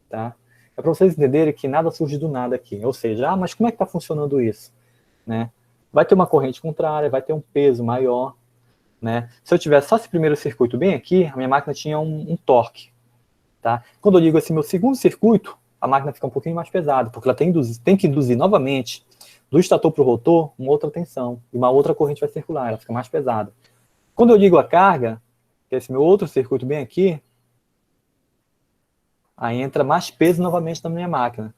tá? É para vocês entenderem que nada surge do nada aqui, ou seja, mas como é que está funcionando isso? Né? Vai ter uma corrente contrária, vai ter um peso maior, né? Se eu tivesse só esse primeiro circuito bem aqui, a minha máquina tinha um torque, tá? Quando eu ligo esse meu segundo circuito, a máquina fica um pouquinho mais pesada, porque ela tem que induzir novamente do estator para o rotor uma outra tensão, e uma outra corrente vai circular, ela fica mais pesada. Quando eu ligo a carga, que é esse meu outro circuito bem aqui, aí entra mais peso novamente na minha máquina.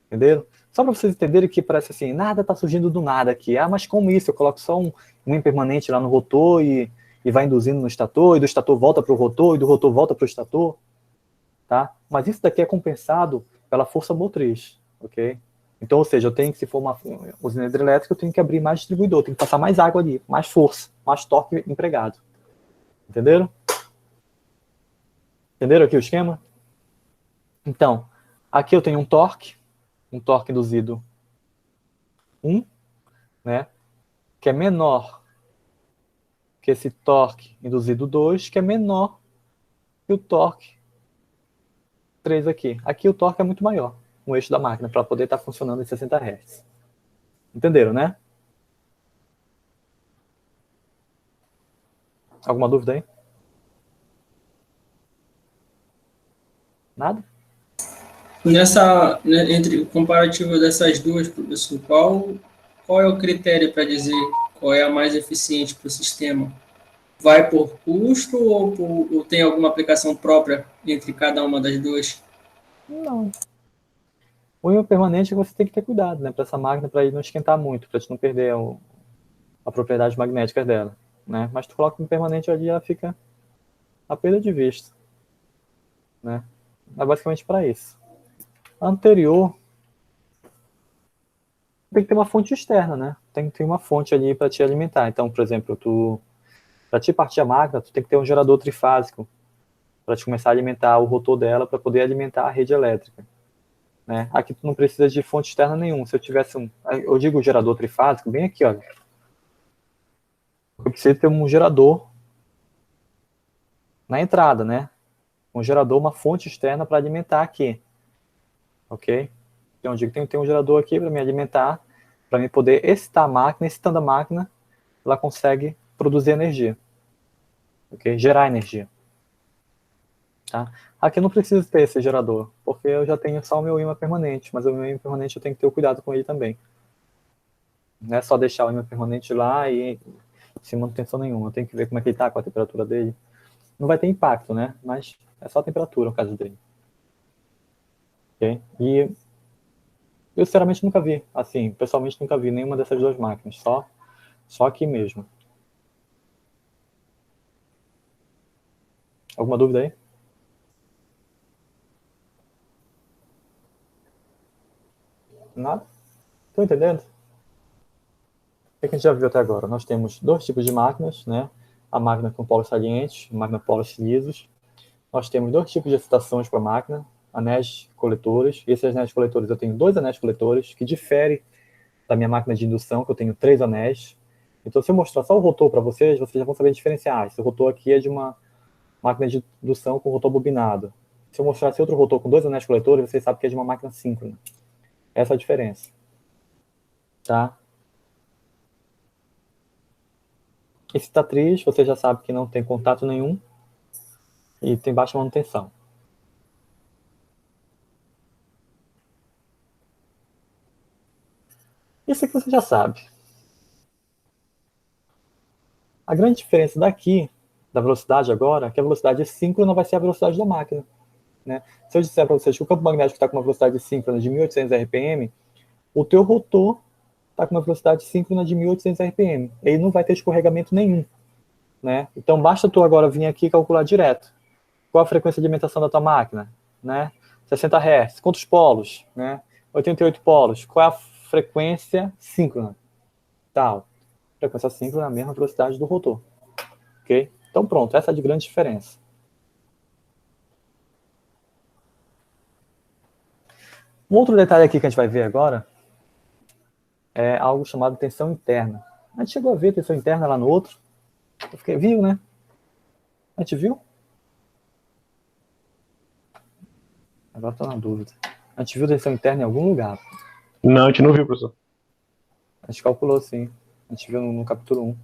Entenderam? Só para vocês entenderem que parece assim, nada está surgindo do nada aqui. Mas como isso? Eu coloco só um impermanente lá no rotor e vai induzindo no estator, e do estator volta para o rotor, e do rotor volta para o estator. Tá? Mas isso daqui é compensado pela força motriz, ok? Então, ou seja, eu tenho que, se for uma usina hidrelétrica, eu tenho que abrir mais distribuidor, tenho que passar mais água ali, mais força, mais torque empregado. Entenderam? Entenderam aqui o esquema? Então, aqui eu tenho um torque induzido 1, né, que é menor que esse torque induzido 2, que é menor que o torque 3 aqui. Aqui o torque é muito maior, no eixo da máquina, para poder estar funcionando em 60 Hz. Entenderam, né? Alguma dúvida aí? Nada? Entre o comparativo dessas duas, professor, qual é o critério para dizer qual é a mais eficiente para o sistema? Vai por custo ou tem alguma aplicação própria entre cada uma das duas? Não. O ímã permanente você tem que ter cuidado, né? Para essa máquina, para ele não esquentar muito, para gente não perder a propriedade magnética dela, né? Mas tu coloca um permanente ali, ela fica a perda de vista, né? É basicamente para isso. A anterior tem que ter uma fonte externa, né? Tem que ter uma fonte ali para te alimentar. Então, por exemplo, para te partir a máquina, tu tem que ter um gerador trifásico para te começar a alimentar o rotor dela para poder alimentar a rede elétrica, né? Aqui tu não precisa de fonte externa nenhuma. Se eu tivesse eu digo gerador trifásico, bem aqui, olha. Eu preciso ter um gerador na entrada, né? Um gerador, uma fonte externa para alimentar aqui, ok? Então eu digo que tem que ter um gerador aqui para me alimentar, para me poder excitar a máquina. Excitando a máquina, ela consegue produzir energia, ok? Gerar energia. Tá? Aqui eu não preciso ter esse gerador, porque eu já tenho só o meu ímã permanente, mas o meu ímã permanente eu tenho que ter o cuidado com ele também. Não é só deixar o ímã permanente lá e sem manutenção nenhuma. Eu tenho que ver como é que ele está com a temperatura dele. Não vai ter impacto, né? Mas é só a temperatura no caso dele. Ok? E eu sinceramente nunca vi, assim, pessoalmente nunca vi nenhuma dessas duas máquinas, só aqui mesmo. Alguma dúvida aí? Nada? Estão entendendo? O que a gente já viu até agora? Nós temos dois tipos de máquinas, né? A máquina com polos salientes, a máquina com polos lisos. Nós temos dois tipos de excitações para a máquina, anéis coletores. E esses anéis coletores, eu tenho dois anéis coletores, que diferem da minha máquina de indução, que eu tenho 3 anéis. Então, se eu mostrar só o rotor para vocês já vão saber diferenciar. Esse rotor aqui é de uma máquina de indução com rotor bobinado. Se eu mostrar esse outro rotor com 2 anéis coletores, vocês sabem que é de uma máquina síncrona. Essa é a diferença. Tá? Excitatriz, você já sabe que não tem contato nenhum e tem baixa manutenção. Isso aqui você já sabe. A grande diferença daqui, da velocidade agora, é que a velocidade síncrona vai ser a velocidade da máquina, né? Se eu disser para vocês que o campo magnético está com uma velocidade síncrona de 1800 RPM, o teu rotor está com uma velocidade síncrona de 1800 RPM. Ele não vai ter escorregamento nenhum, né? Então basta tu agora vir aqui e calcular direto. Qual a frequência de alimentação da tua máquina, né? 60 Hz. Quantos polos, né? 88 polos. Qual é a frequência síncrona? Tal. Frequência síncrona é a mesma velocidade do rotor. Ok? Então pronto, essa é a grande diferença. Um outro detalhe aqui que a gente vai ver agora é algo chamado tensão interna. A gente chegou a ver tensão interna lá no outro. Viu, né? A gente viu? Agora estou na dúvida. A gente viu tensão interna em algum lugar. Não, a gente não viu, professor. A gente calculou, sim. A gente viu no capítulo 1.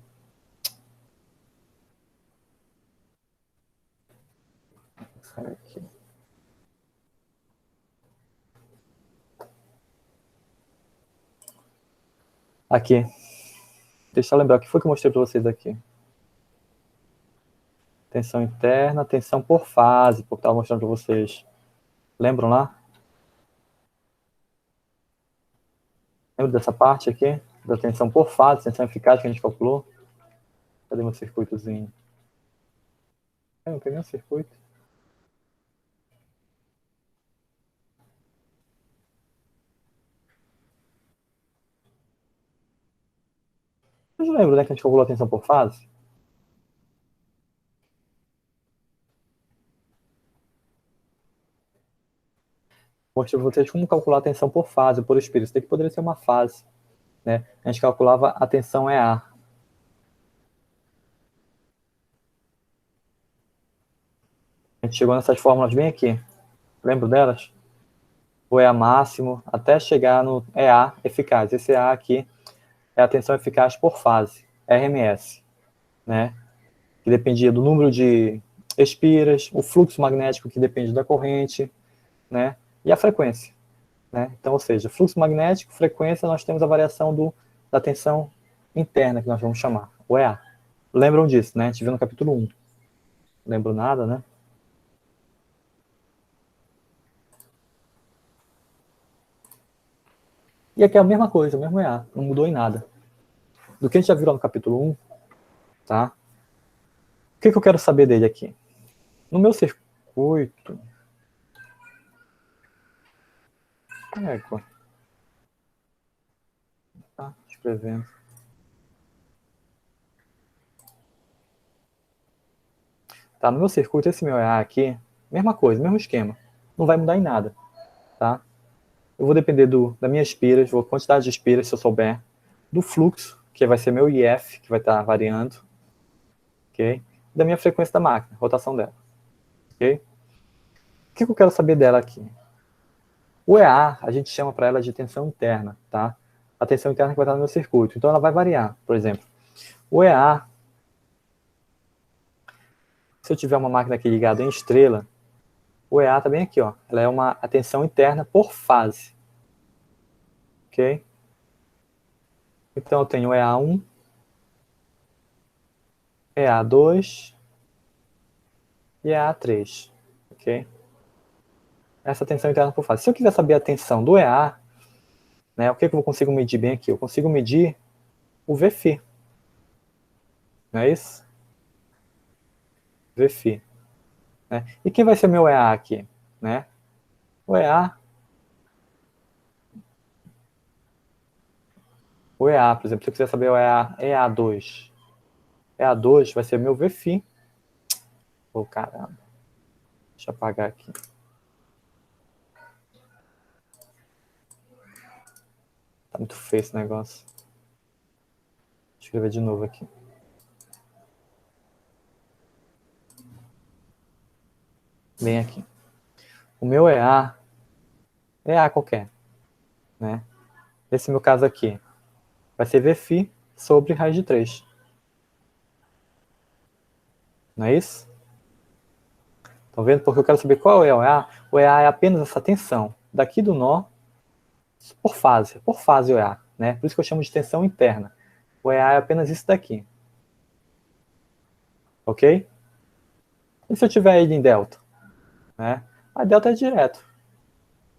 Aqui. Aqui. Deixa eu lembrar o que foi que eu mostrei para vocês aqui. Tensão interna, tensão por fase, porque eu estava mostrando para vocês. Lembram lá? Lembra dessa parte aqui? Da tensão por fase, tensão eficaz que a gente calculou? Cadê meu circuitozinho? Não tem nenhum circuito. Vocês lembram, né, que a gente calculou a tensão por fase? Mostrei para vocês como calcular a tensão por fase, por espírito. Isso daqui poderia ser uma fase, né? A gente calculava a tensão EA. A gente chegou nessas fórmulas bem aqui. Lembro delas? O EA máximo, até chegar no EA eficaz. Esse EA aqui é a tensão eficaz por fase, RMS, né? Que dependia do número de espiras, o fluxo magnético que depende da corrente, né? E a frequência, né? Então, ou seja, fluxo magnético, frequência, nós temos a variação da tensão interna, que nós vamos chamar, o EA. Lembram disso, né? A gente viu no capítulo 1. Lembro nada, né? E aqui é a mesma coisa, o mesmo EA, não mudou em nada. Do que a gente já viu lá no capítulo 1, tá? O que eu quero saber dele aqui? No meu circuito... Égua. Tá, escrevendo. Tá, no meu circuito, esse meu EA aqui, mesma coisa, mesmo esquema. Não vai mudar em nada, tá? Eu vou depender das minhas espiras, a quantidade de espiras, se eu souber, do fluxo, que vai ser meu IF, que vai estar variando, ok? E da minha frequência da máquina, rotação dela, ok? O que eu quero saber dela aqui? O EA, a gente chama para ela de tensão interna, tá? A tensão interna que vai estar no meu circuito. Então ela vai variar, por exemplo. O EA, se eu tiver uma máquina aqui ligada em estrela, o EA está bem aqui, ó. Ela é a tensão interna por fase. Ok? Então eu tenho EA1, EA2 e EA3. Ok? Essa tensão interna por fase. Se eu quiser saber a tensão do EA, né, o que eu consigo medir bem aqui? Eu consigo medir o Vφ. Não é isso? Vφ. Né? E quem vai ser meu EA aqui? Né? O EA, por exemplo, se eu quiser saber o EA2, EA2 vai ser meu Vφ. Oh, caramba. Deixa eu apagar aqui. Tá muito feio esse negócio. Deixa eu escrever de novo aqui. Bem aqui. O meu EA qualquer, né? Nesse meu caso aqui, vai ser Vφ sobre raiz de 3. Não é isso? Estão vendo? Porque eu quero saber qual é o EA. O EA é apenas essa tensão daqui do nó por fase o EA, né? Por isso que eu chamo de tensão interna. O EA é apenas isso daqui. Ok? E se eu tiver ele em delta? Né? A delta é direto.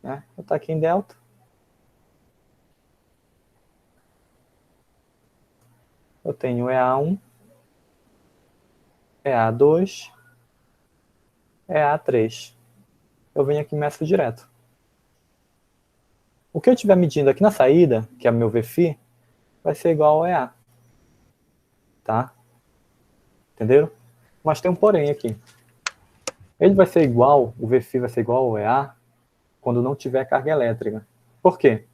Né? Eu estou aqui em delta. Eu tenho EA1, EA2, EA3. Eu venho aqui e meço direto. O que eu estiver medindo aqui na saída, que é o meu Vφ, vai ser igual ao EA. Tá? Entenderam? Mas tem um porém aqui. Ele vai ser igual, o Vφ vai ser igual ao EA, quando não tiver carga elétrica. Por quê?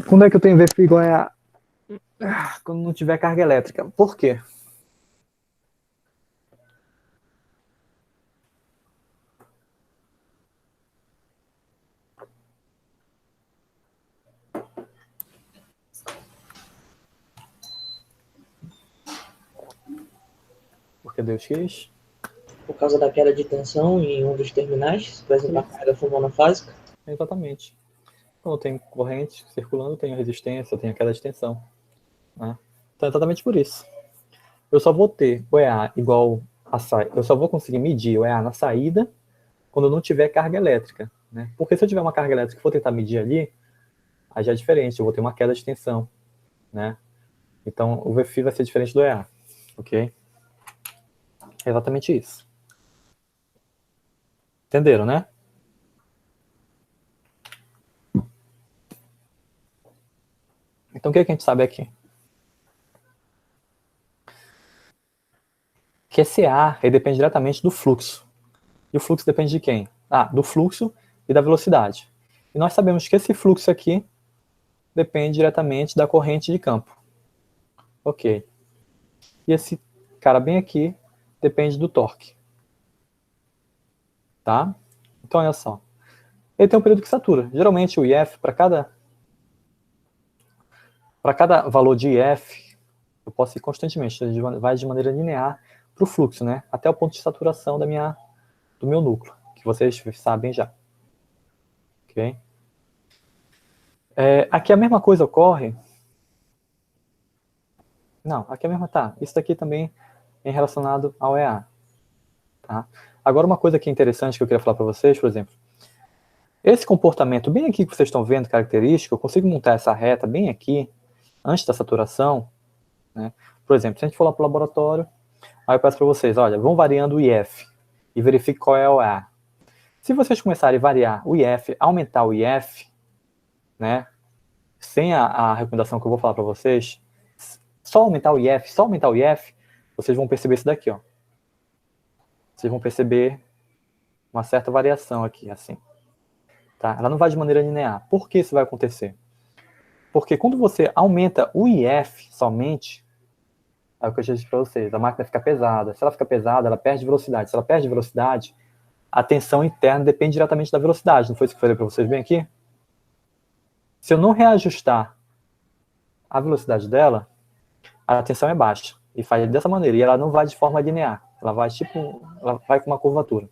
Quando é que eu tenho Vφ igual a EA? Quando não tiver carga elétrica. Por quê? Porque Deus quis. Por causa da queda de tensão em um dos terminais, por exemplo, a carga for monofásica. Exatamente. Quando eu tenho corrente circulando, eu tenho resistência, eu tenho queda de tensão. Né? Então é exatamente por isso. Eu só vou ter o EA igual a saída. Eu só vou conseguir medir o EA na saída quando eu não tiver carga elétrica. Né? Porque se eu tiver uma carga elétrica e for tentar medir ali, aí já é diferente, eu vou ter uma queda de tensão. Né? Então o Vφ vai ser diferente do EA. Ok? É exatamente isso. Entenderam, né? Então o que a gente sabe aqui? Que esse A ele depende diretamente do fluxo. E o fluxo depende de quem? Do fluxo e da velocidade. E nós sabemos que esse fluxo aqui depende diretamente da corrente de campo. Ok. E esse cara bem aqui depende do torque. Tá? Então, olha só. ele tem um período que satura. Geralmente o IF, para cada valor de IF, eu posso ir constantemente, vai de maneira linear para o fluxo, né? Até o ponto de saturação do meu núcleo, que vocês sabem já. Ok? Aqui a mesma coisa ocorre. Não, aqui a mesma tá. Isso daqui também é relacionado ao EA. Tá? Agora uma coisa que é interessante que eu queria falar para vocês, por exemplo, esse comportamento bem aqui que vocês estão vendo, característico, eu consigo montar essa reta bem aqui, antes da saturação, né? Por exemplo, se a gente for lá para o laboratório, aí eu peço para vocês, olha, vão variando o IF e verifique qual é o EA. Se vocês começarem a variar o IF, aumentar o IF, né, sem a recomendação que eu vou falar para vocês, só aumentar o IF, vocês vão perceber isso daqui, ó. Vocês vão perceber uma certa variação aqui, assim. Tá? Ela não vai de maneira linear. Por que isso vai acontecer? Porque quando você aumenta o IF somente, é o que eu já disse para vocês, a máquina fica pesada. Se ela fica pesada, ela perde velocidade. Se ela perde velocidade, a tensão interna depende diretamente da velocidade. Não foi isso que eu falei para vocês bem aqui? Se eu não reajustar a velocidade dela, a tensão é baixa. E faz dessa maneira. E ela não vai de forma linear. Ela vai com uma curvatura.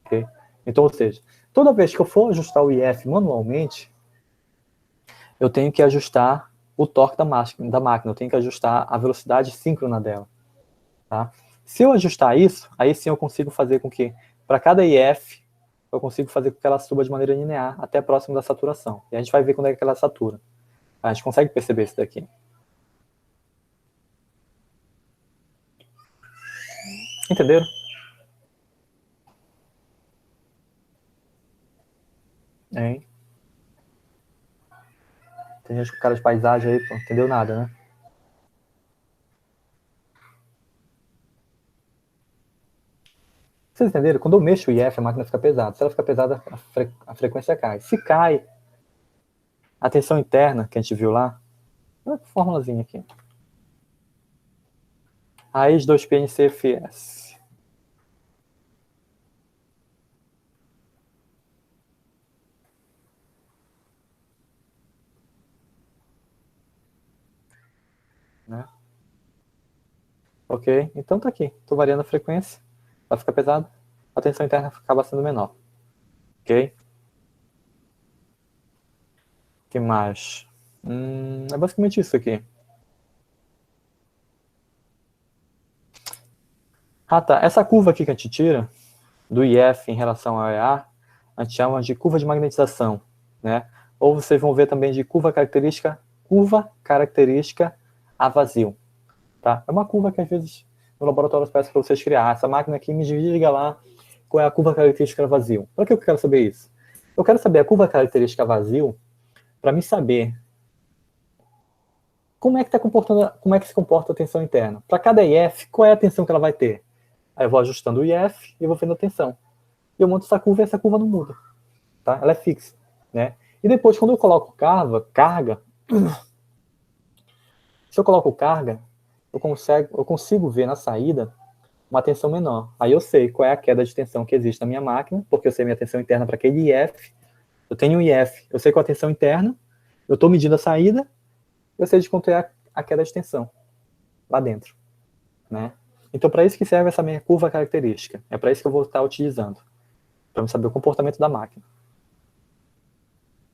Okay? Então, ou seja, toda vez que eu for ajustar o IF manualmente, eu tenho que ajustar o torque da máquina, eu tenho que ajustar a velocidade síncrona dela. Tá? Se eu ajustar isso, aí sim eu consigo fazer com que, para cada IF, eu consigo fazer com que ela suba de maneira linear até próximo da saturação. E a gente vai ver quando é que ela satura. A gente consegue perceber isso daqui. Entenderam? Hein? Tem gente com cara de paisagem aí, pô, entendeu nada, né? Vocês entenderam? Quando eu mexo o IF, a máquina fica pesada. Se ela fica pesada, a frequência cai. Se cai, a tensão interna, que a gente viu lá, uma formulazinha aqui. Raiz 2π NCFS. Né? Ok? Então tá aqui. Estou variando a frequência. Ela fica pesada. A tensão interna acaba sendo menor. Ok? O que mais? É basicamente isso aqui. Ah, tá. Essa curva aqui que a gente tira, do IF em relação ao EA, a gente chama de curva de magnetização, né? Ou vocês vão ver também de curva característica a vazio, tá? É uma curva que às vezes no laboratório peço para vocês criar. Essa máquina aqui me diga lá qual é a curva característica a vazio. Para que eu quero saber isso? Eu quero saber a curva característica a vazio para me saber como é que se comporta a tensão interna. Para cada IF, qual é a tensão que ela vai ter? Aí eu vou ajustando o IF e eu vou vendo a tensão. E eu monto essa curva e essa curva não muda. Tá? Ela é fixa. Né? E depois, quando eu coloco carga, se eu coloco carga, eu consigo ver na saída uma tensão menor. Aí eu sei qual é a queda de tensão que existe na minha máquina, porque eu sei minha tensão interna para aquele IF. Eu tenho um IF, eu sei qual é a tensão interna, eu estou medindo a saída, eu sei de quanto é a queda de tensão lá dentro. Né? Então, para isso que serve essa minha curva característica. É para isso que eu vou estar utilizando. Para saber o comportamento da máquina.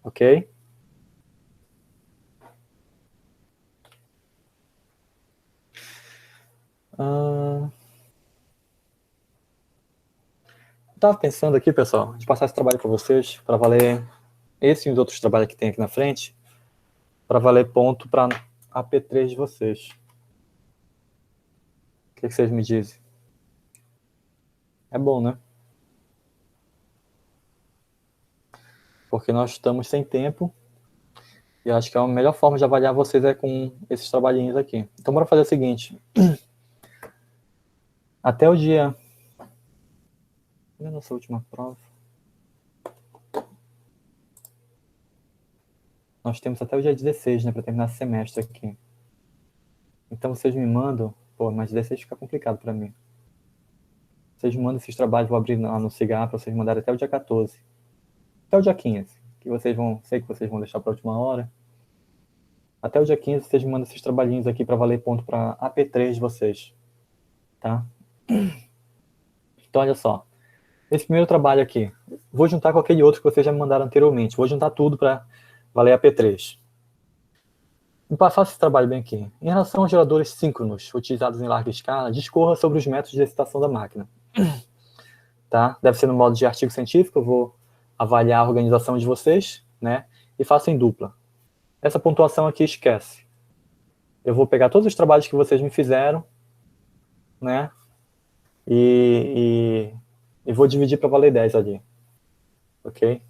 Ok? Estava pensando aqui, pessoal, de passar esse trabalho para vocês, para valer esse e os outros trabalhos que tem aqui na frente, para valer ponto para a P3 de vocês. O que vocês me dizem? É bom, né? Porque nós estamos sem tempo e eu acho que a melhor forma de avaliar vocês é com esses trabalhinhos aqui. Então, bora fazer o seguinte. Até o dia... Olha a nossa última prova. Nós temos até o dia 16, né, para terminar esse semestre aqui. Então, vocês me mandam... Pô, mas 16 fica complicado para mim. Vocês me mandam esses trabalhos, vou abrir lá no Cigar para vocês mandarem até o dia 14. até o dia 15, que sei que vocês vão deixar para a última hora. Até o dia 15, vocês me mandam esses trabalhinhos aqui para valer ponto para AP3 de vocês, tá? Então, olha só. Esse primeiro trabalho aqui, vou juntar com aquele outro que vocês já me mandaram anteriormente. Vou juntar tudo para valer AP3. Me passar esse trabalho bem aqui. Em relação aos geradores síncronos utilizados em larga escala, discorra sobre os métodos de excitação da máquina. Tá? Deve ser no modo de artigo científico, eu vou avaliar a organização de vocês, né? E faço em dupla. Essa pontuação aqui esquece. Eu vou pegar todos os trabalhos que vocês me fizeram, né? E vou dividir para valer 10 ali. Ok?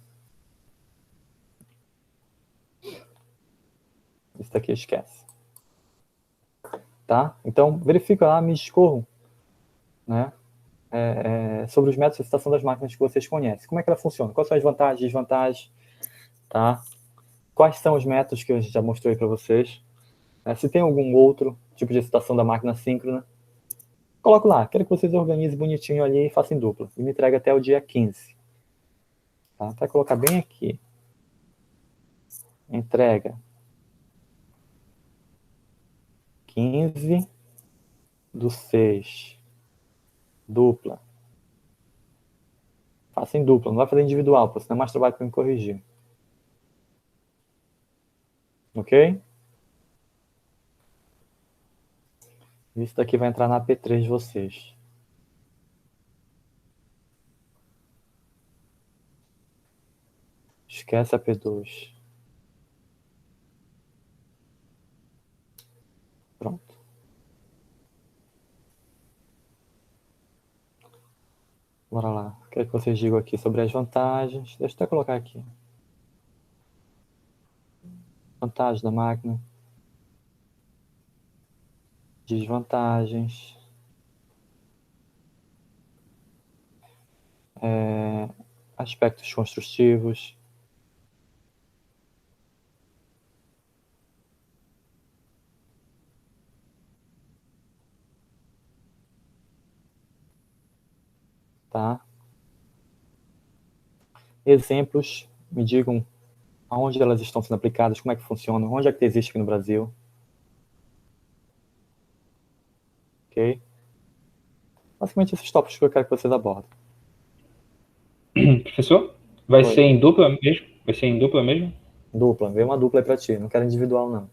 Isso daqui esquece. Tá? Então, verifica lá, me discorram, né? Sobre os métodos de excitação das máquinas que vocês conhecem. Como é que ela funciona? Quais são as vantagens e desvantagens? Tá? Quais são os métodos que eu já mostrei para vocês? Se tem algum outro tipo de excitação da máquina síncrona, coloco lá. Quero que vocês organizem bonitinho ali e façam em dupla. E me entregue até o dia 15. Tá? Vai colocar bem aqui. Entrega 15/6. Dupla. Faça em dupla, não vai fazer individual, porque senão é mais trabalho para me corrigir. Ok? Isso daqui vai entrar na AP3 de vocês. Esquece a AP2. Pronto. Bora lá. Quero que vocês digam aqui sobre as vantagens. Deixa eu até colocar aqui. Vantagens da máquina. Desvantagens. Aspectos construtivos. Tá? Exemplos, me digam aonde elas estão sendo aplicadas, como é que funcionam, onde é que existe aqui no Brasil. Ok? Basicamente esses tópicos que eu quero que vocês abordem. Professor, vai Oi. ser em dupla mesmo? Vai ser em dupla mesmo? Dupla, vê uma dupla aí pra ti, não quero individual não.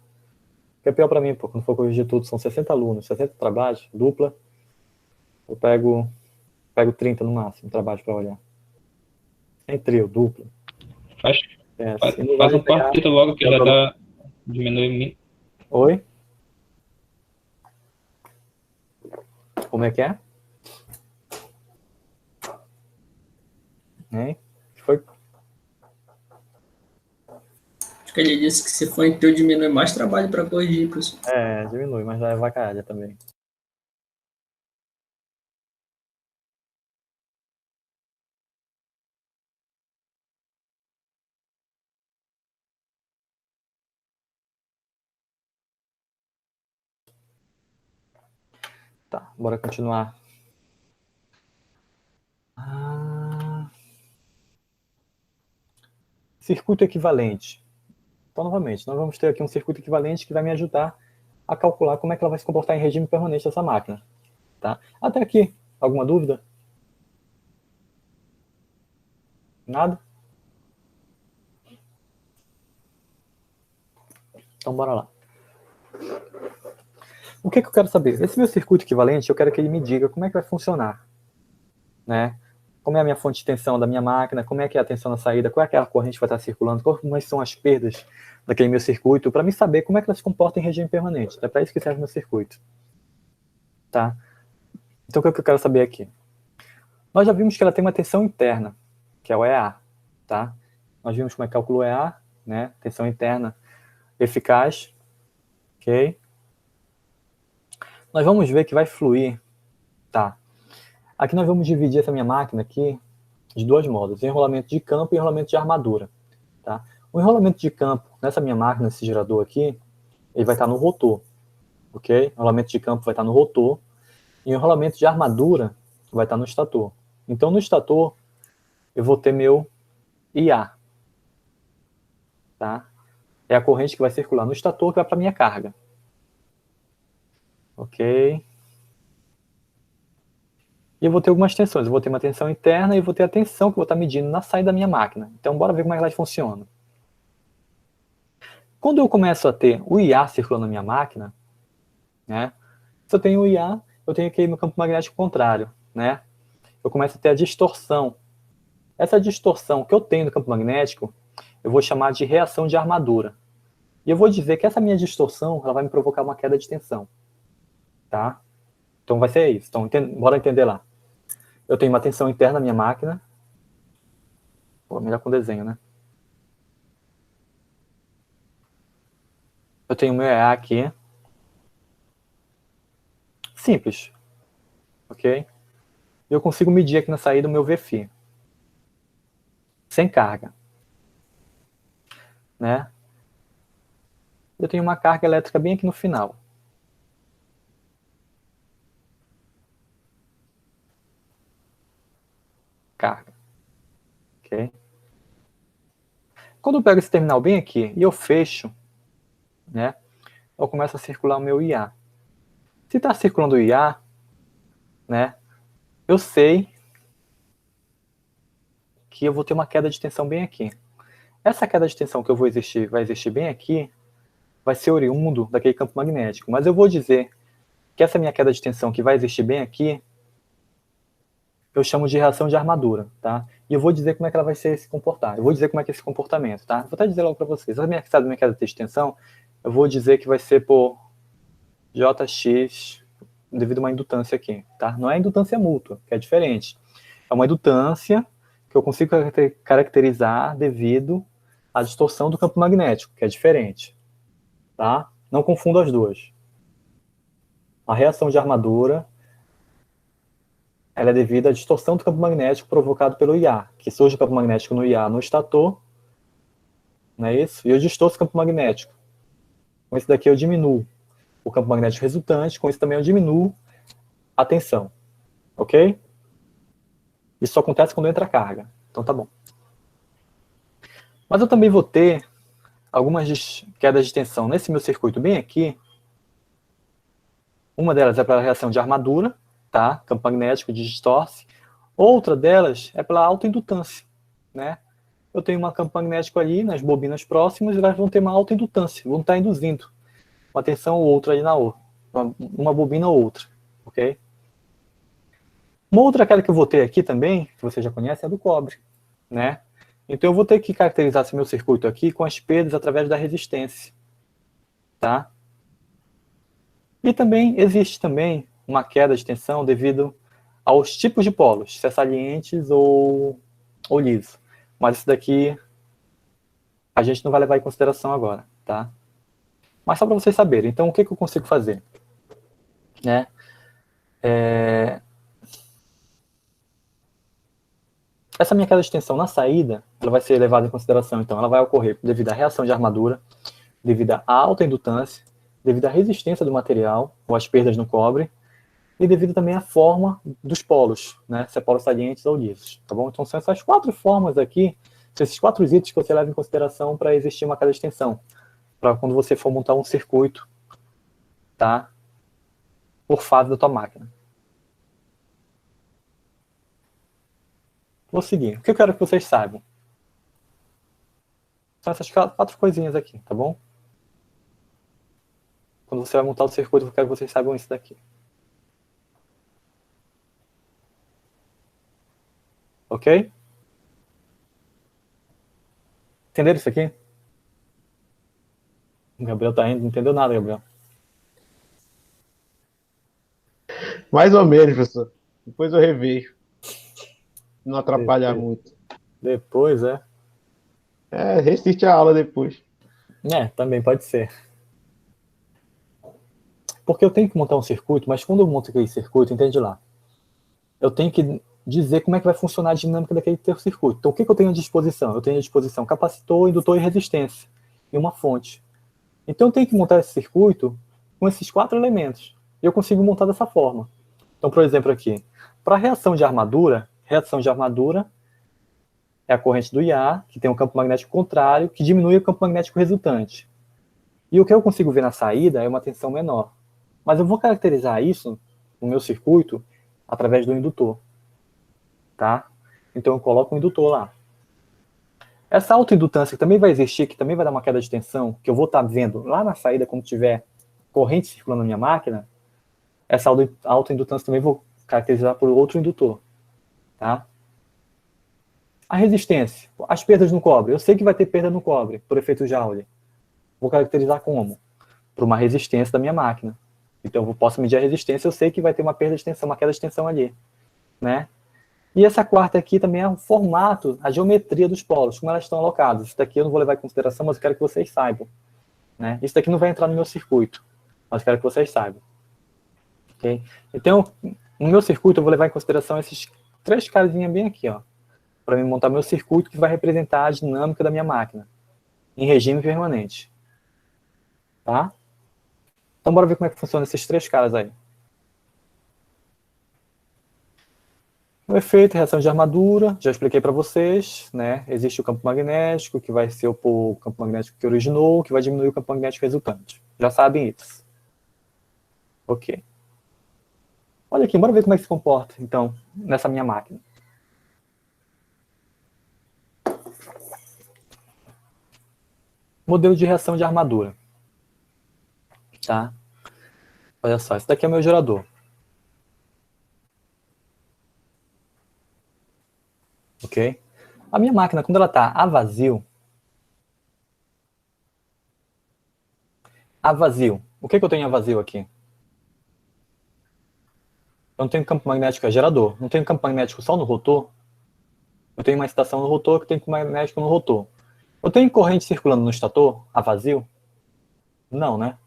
Porque é pior pra mim, pô, quando for corrigir tudo, são 60 alunos, 60 trabalhos, dupla, eu pego 30 no máximo, trabalhos pra olhar. Em trio, dupla. Faz E não um vai pegar- quarteto logo que já dá. Diminui. Oi? Como é que é? Hein? Foi? Acho que ele disse que se for em teu diminui mais trabalho para corrigir, professor. Diminui, mas já vai cair também. Tá, bora continuar. Circuito equivalente. Então, novamente, nós vamos ter aqui um circuito equivalente que vai me ajudar a calcular como é que ela vai se comportar em regime permanente essa máquina. Tá? Até aqui, alguma dúvida? Nada? Então, bora lá. O que eu quero saber? Esse meu circuito equivalente, eu quero que ele me diga como é que vai funcionar. Né? Como é a minha fonte de tensão da minha máquina, como é que é a tensão na saída, qual é aquela corrente que vai estar circulando, quais são as perdas daquele meu circuito, para me saber como é que ela se comporta em regime permanente. É para isso que serve o meu circuito. Tá? Então, o que eu quero saber aqui? Nós já vimos que ela tem uma tensão interna, que é o EA. Tá? Nós vimos como é que calcula o EA, né? Tensão interna eficaz. Ok? Nós vamos ver que vai fluir. Tá? Aqui nós vamos dividir essa minha máquina aqui de dois modos, enrolamento de campo e enrolamento de armadura. Tá? O enrolamento de campo, nessa minha máquina, esse gerador aqui, ele vai estar no rotor. Ok? O enrolamento de campo vai estar no rotor. E o enrolamento de armadura vai estar no estator. Então, no estator, eu vou ter meu IA. tá? É a corrente que vai circular no estator que vai para a minha carga. Ok? E eu vou ter algumas tensões. Eu vou ter uma tensão interna e vou ter a tensão que eu vou estar medindo na saída da minha máquina. Então, bora ver como é que elas funcionam. Quando eu começo a ter o IA circulando na minha máquina, né? Se eu tenho o IA, eu tenho aqui no campo magnético contrário, né? Eu começo a ter a distorção. Essa distorção que eu tenho no campo magnético, eu vou chamar de reação de armadura. E eu vou dizer que essa minha distorção, ela vai me provocar uma queda de tensão. Tá? Então vai ser isso. Então, bora entender lá. Eu tenho uma tensão interna na minha máquina. Pô, melhor com desenho, né? Eu tenho o meu EA aqui. Simples. Ok? Eu consigo medir aqui na saída o meu VFI. Sem carga. Né? Eu tenho uma carga elétrica bem aqui no final. Carga. Ok? Quando eu pego esse terminal bem aqui e eu fecho, né, eu começo a circular o meu IA. Se está circulando o IA, né, eu sei que eu vou ter uma queda de tensão bem aqui. Essa queda de tensão que vai existir bem aqui, vai ser oriundo daquele campo magnético. Mas eu vou dizer que essa minha queda de tensão que vai existir bem aqui, eu chamo de reação de armadura, tá? E eu vou dizer como é que ela vai se comportar. Eu vou dizer como é que é esse comportamento, tá? Vou até dizer logo para vocês. A minha queda de tensão, eu vou dizer que vai ser por Jx devido a uma indutância aqui, tá? Não é indutância mútua, que é diferente. É uma indutância que eu consigo caracterizar devido à distorção do campo magnético, que é diferente, tá? Não confunda as duas. A reação de armadura, ela é devida à distorção do campo magnético provocado pelo IA, que surge o campo magnético no IA no estator, não é isso? E eu distorço o campo magnético. Com esse daqui eu diminuo o campo magnético resultante, com isso também eu diminuo a tensão, ok? Isso só acontece quando entra a carga, então tá bom. Mas eu também vou ter algumas quedas de tensão nesse meu circuito bem aqui. Uma delas é pela reação de armadura, tá? Campo magnético distorce. Outra delas é pela autoindutância, né? Eu tenho um campo magnético ali nas bobinas próximas e elas vão ter uma autoindutância, vão estar induzindo uma tensão ou outra ali na outra, uma bobina ou outra, ok? Uma outra queda que eu vou ter aqui também, que você já conhece, é do cobre, né? Então eu vou ter que caracterizar esse meu circuito aqui com as perdas através da resistência, tá? E também existe também uma queda de tensão devido aos tipos de polos, se é salientes ou liso. Mas isso daqui a gente não vai levar em consideração agora, tá? Mas só para vocês saberem. Então, o que eu consigo fazer? Né? Essa minha queda de tensão na saída, ela vai ser levada em consideração. Então, ela vai ocorrer devido à reação de armadura, devido à alta indutância, devido à resistência do material, ou às perdas no cobre, e devido também à forma dos polos, né? Se é polos salientes ou lisos, tá bom? Então, são essas 4 formas aqui, são esses 4 itens que você leva em consideração para existir uma queda de tensão, para quando você for montar um circuito, tá? Por fase da tua máquina. Vou seguir. O que eu quero que vocês saibam? São essas 4 coisinhas aqui, tá bom? Quando você vai montar o circuito, eu quero que vocês saibam isso daqui. Ok? Entenderam isso aqui? O Gabriel tá indo, não entendeu nada, Gabriel. Mais ou menos, professor. Depois eu revejo. Não atrapalhar muito. Depois, Resiste a aula depois. Também pode ser. Porque eu tenho que montar um circuito, mas quando eu monto aquele circuito, entende lá, eu tenho que dizer como é que vai funcionar a dinâmica daquele teu circuito. Então, o que eu tenho à disposição? Eu tenho à disposição capacitor, indutor e resistência, e uma fonte. Então, eu tenho que montar esse circuito com esses 4 elementos. E eu consigo montar dessa forma. Então, por exemplo, aqui, para reação de armadura, é a corrente do IA, que tem um campo magnético contrário, que diminui o campo magnético resultante. E o que eu consigo ver na saída é uma tensão menor. Mas eu vou caracterizar isso no meu circuito através do indutor. Tá? Então eu coloco um indutor lá. Essa autoindutância que também vai existir, que também vai dar uma queda de tensão, que eu vou estar vendo lá na saída quando tiver corrente circulando na minha máquina, essa autoindutância também vou caracterizar por outro indutor. Tá? A resistência, as perdas no cobre. Eu sei que vai ter perda no cobre, por efeito Joule. Vou caracterizar como? Por uma resistência da minha máquina. Então eu posso medir a resistência, eu sei que vai ter uma perda de tensão, uma queda de tensão ali. Né? E essa quarta aqui também é o formato, a geometria dos polos, como elas estão alocadas. Isso daqui eu não vou levar em consideração, mas eu quero que vocês saibam. Né? Isso daqui não vai entrar no meu circuito, mas eu quero que vocês saibam. Okay? Então, no meu circuito eu vou levar em consideração esses 3 casinhas bem aqui, ó, para me montar meu circuito que vai representar a dinâmica da minha máquina, em regime permanente. Tá? Então bora ver como é que funciona esses 3 caras aí. O efeito, reação de armadura, já expliquei para vocês, né? Existe o campo magnético, que vai se opor ao campo magnético que originou, que vai diminuir o campo magnético resultante. Já sabem isso. Ok. Olha aqui, bora ver como é que se comporta, então, nessa minha máquina. Modelo de reação de armadura. Tá? Olha só, esse daqui é o meu gerador. Ok? A minha máquina, quando ela está a vazio, o que eu tenho a vazio aqui? Eu não tenho campo magnético, é gerador. Não tenho campo magnético só no rotor. Eu tenho uma excitação no rotor que tem campo magnético no rotor. Eu tenho corrente circulando no estator a vazio? Não, né?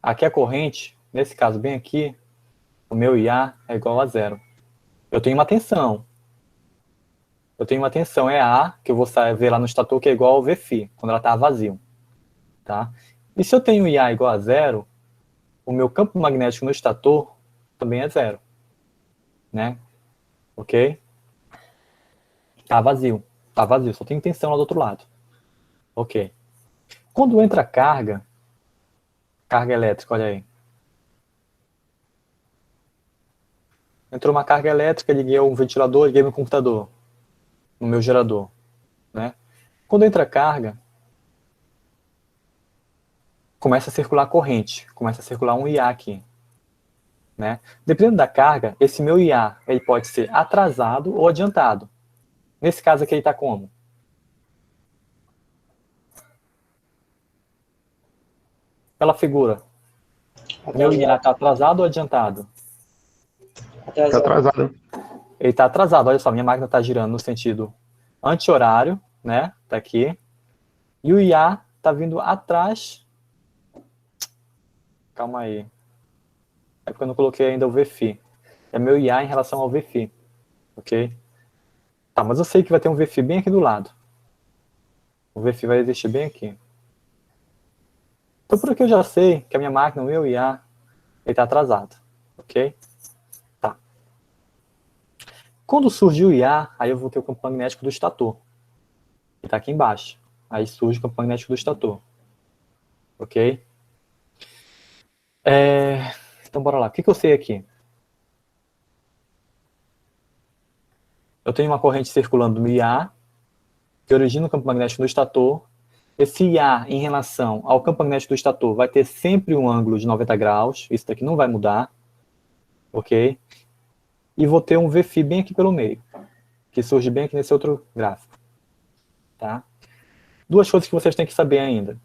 Aqui a corrente, nesse caso bem aqui, o meu IA é igual a 0. Eu tenho uma tensão. É A, que eu vou ver lá no estator, que é igual ao Vφ, quando ela está a vazio. Tá? E se eu tenho IA igual a 0, o meu campo magnético no estator também é 0. Né? Ok? Tá vazio, só tem tensão lá do outro lado. Ok. Quando entra carga elétrica, olha aí. Entrou uma carga elétrica, liguei um ventilador, liguei meu computador, no meu gerador. Né? Quando entra carga, começa a circular corrente, começa a circular um IA aqui. Né? Dependendo da carga, esse meu IA ele pode ser atrasado ou adiantado. Nesse caso aqui ele está como? Pela figura. Meu IA está atrasado ou adiantado? Tá atrasado. Ele está atrasado. Olha só, minha máquina está girando no sentido anti-horário, né? Tá aqui. E o IA está vindo atrás. Calma aí. É porque eu não coloquei ainda o Vφ. É meu IA em relação ao Vφ. Ok? Tá, mas eu sei que vai ter um Vφ bem aqui do lado. O Vφ vai existir bem aqui. Então por aqui eu já sei que a minha máquina, o meu IA, ele está atrasado. Ok? Tá. Quando surge o IA, aí eu vou ter o campo magnético do estator. Ele está aqui embaixo. Aí surge o campo magnético do estator. Ok? Então bora lá. O que eu sei aqui? Eu tenho uma corrente circulando no IA, que origina o campo magnético do estator. Esse IA em relação ao campo magnético do estator vai ter sempre um ângulo de 90 graus. Isso daqui não vai mudar. Ok? E vou ter um Vφ bem aqui pelo meio, que surge bem aqui nesse outro gráfico. Tá? 2 coisas que vocês têm que saber ainda.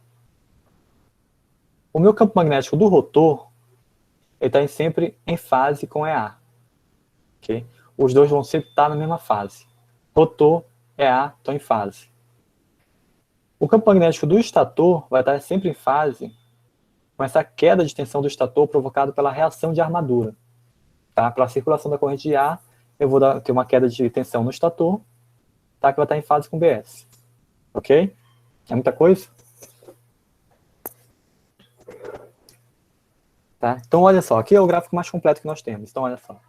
O meu campo magnético do rotor, ele está sempre em fase com EA. Okay? Os dois vão sempre estar na mesma fase. Rotor, EA, estão em fase. O campo magnético do estator vai estar sempre em fase com essa queda de tensão do estator provocada pela reação de armadura. Tá? Pela circulação da corrente de ar, eu vou ter uma queda de tensão no estator, tá? Que vai estar em fase com BS. Ok? É muita coisa? Tá? Então, olha só, aqui é o gráfico mais completo que nós temos. Então, olha só.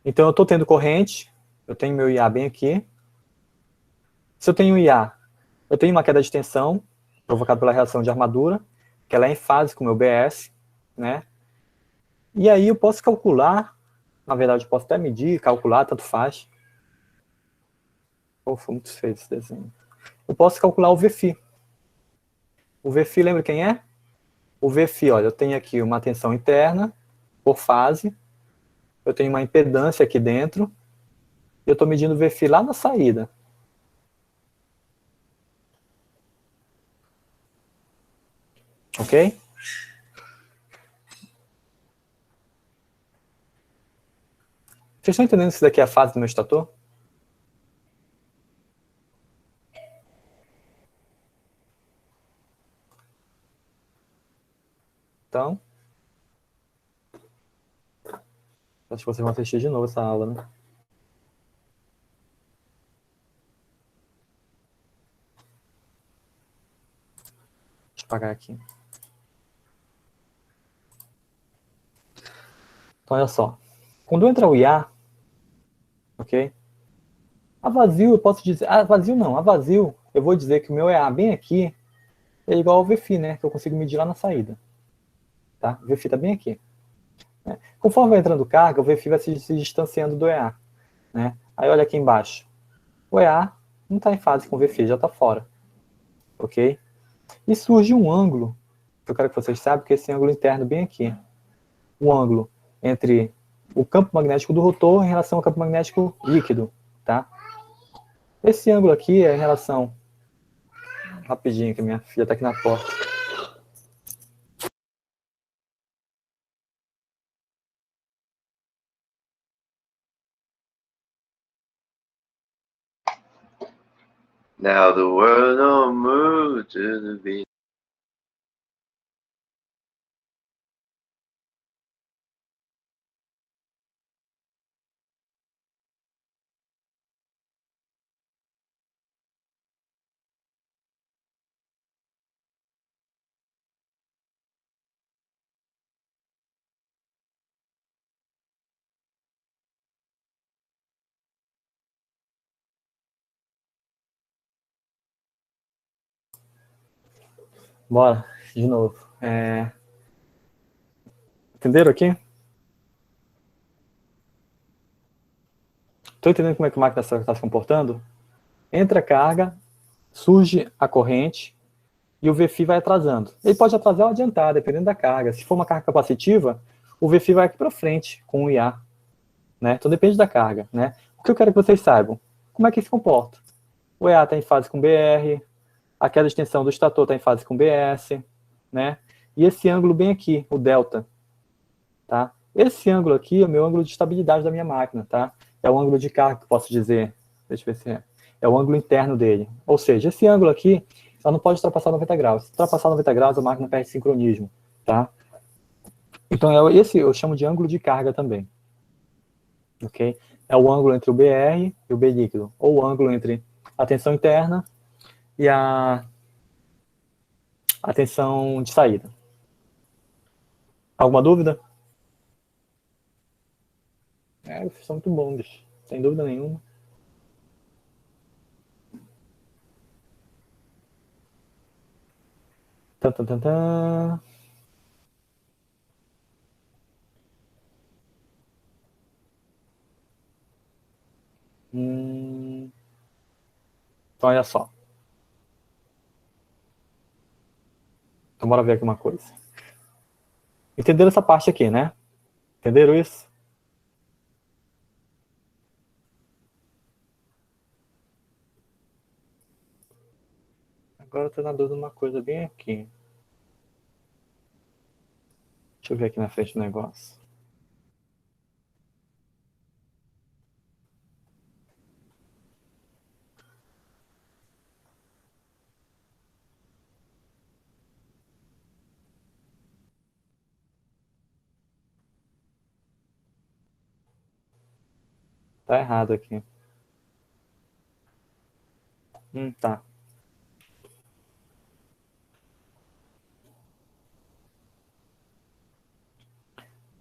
Então, eu estou tendo corrente, eu tenho meu IA bem aqui, Se eu tenho IA, eu tenho uma queda de tensão provocada pela reação de armadura, que ela é em fase com o meu BS, né? E aí eu posso calcular, na verdade eu posso até medir, calcular, tanto faz. Pô, foi muito feio esse desenho. Eu posso calcular o VFI. O VFI, lembra quem é? O VFI, olha, eu tenho aqui uma tensão interna por fase, eu tenho uma impedância aqui dentro, e eu estou medindo o VFI lá na saída. Ok? Vocês estão entendendo que isso daqui é a fase do meu estator? Então, acho que vocês vão assistir de novo essa aula, né? Deixa eu apagar aqui. Então, olha só. Quando entra o IA, ok? A vazio, eu posso dizer... Ah, vazio não. A vazio, eu vou dizer que o meu EA bem aqui é igual ao VFI, né? Que eu consigo medir lá na saída. Tá? O VFI está bem aqui. Né? Conforme vai entrando carga, o VFI vai se distanciando do EA. Né? Aí olha aqui embaixo. O EA não está em fase com o VFI, já está fora. Ok? E surge um ângulo, que eu quero que vocês saibam, que é esse ângulo interno bem aqui. O ângulo entre o campo magnético do rotor em relação ao campo magnético líquido. Tá? Esse ângulo aqui é em relação... Rapidinho, que minha filha está aqui na porta. Now the world don't move to the beat. Bora, de novo. Entenderam aqui? Estou entendendo como é que a máquina está se comportando? Entra a carga, surge a corrente e o VFI vai atrasando. Ele pode atrasar ou adiantar, dependendo da carga. Se for uma carga capacitiva, o VFI vai aqui para frente com o IA. Né? Então depende da carga. Né? O que eu quero que vocês saibam? Como é que se comporta? O EA está em fase com BR, a queda de tensão do estator está em fase com BS, né? E esse ângulo bem aqui, o delta. Tá? Esse ângulo aqui é o meu ângulo de estabilidade da minha máquina. Tá? É o ângulo de carga que eu posso dizer. Deixa eu ver se é o ângulo interno dele. Ou seja, esse ângulo aqui, ela não pode ultrapassar 90 graus. Se ultrapassar 90 graus, a máquina perde sincronismo. Tá? Então, esse eu chamo de ângulo de carga também. Ok? É o ângulo entre o BR e o B líquido. Ou o ângulo entre a tensão interna e a tensão de saída. Alguma dúvida? Vocês são muito bons, sem dúvida nenhuma. Tan, tan, tan, tan. Então, olha só. Então, bora ver aqui uma coisa. Entenderam essa parte aqui, né? Entenderam isso? Agora eu tô na dúvida de uma coisa bem aqui. Deixa eu ver aqui na frente do negócio. Tá errado aqui. Tá.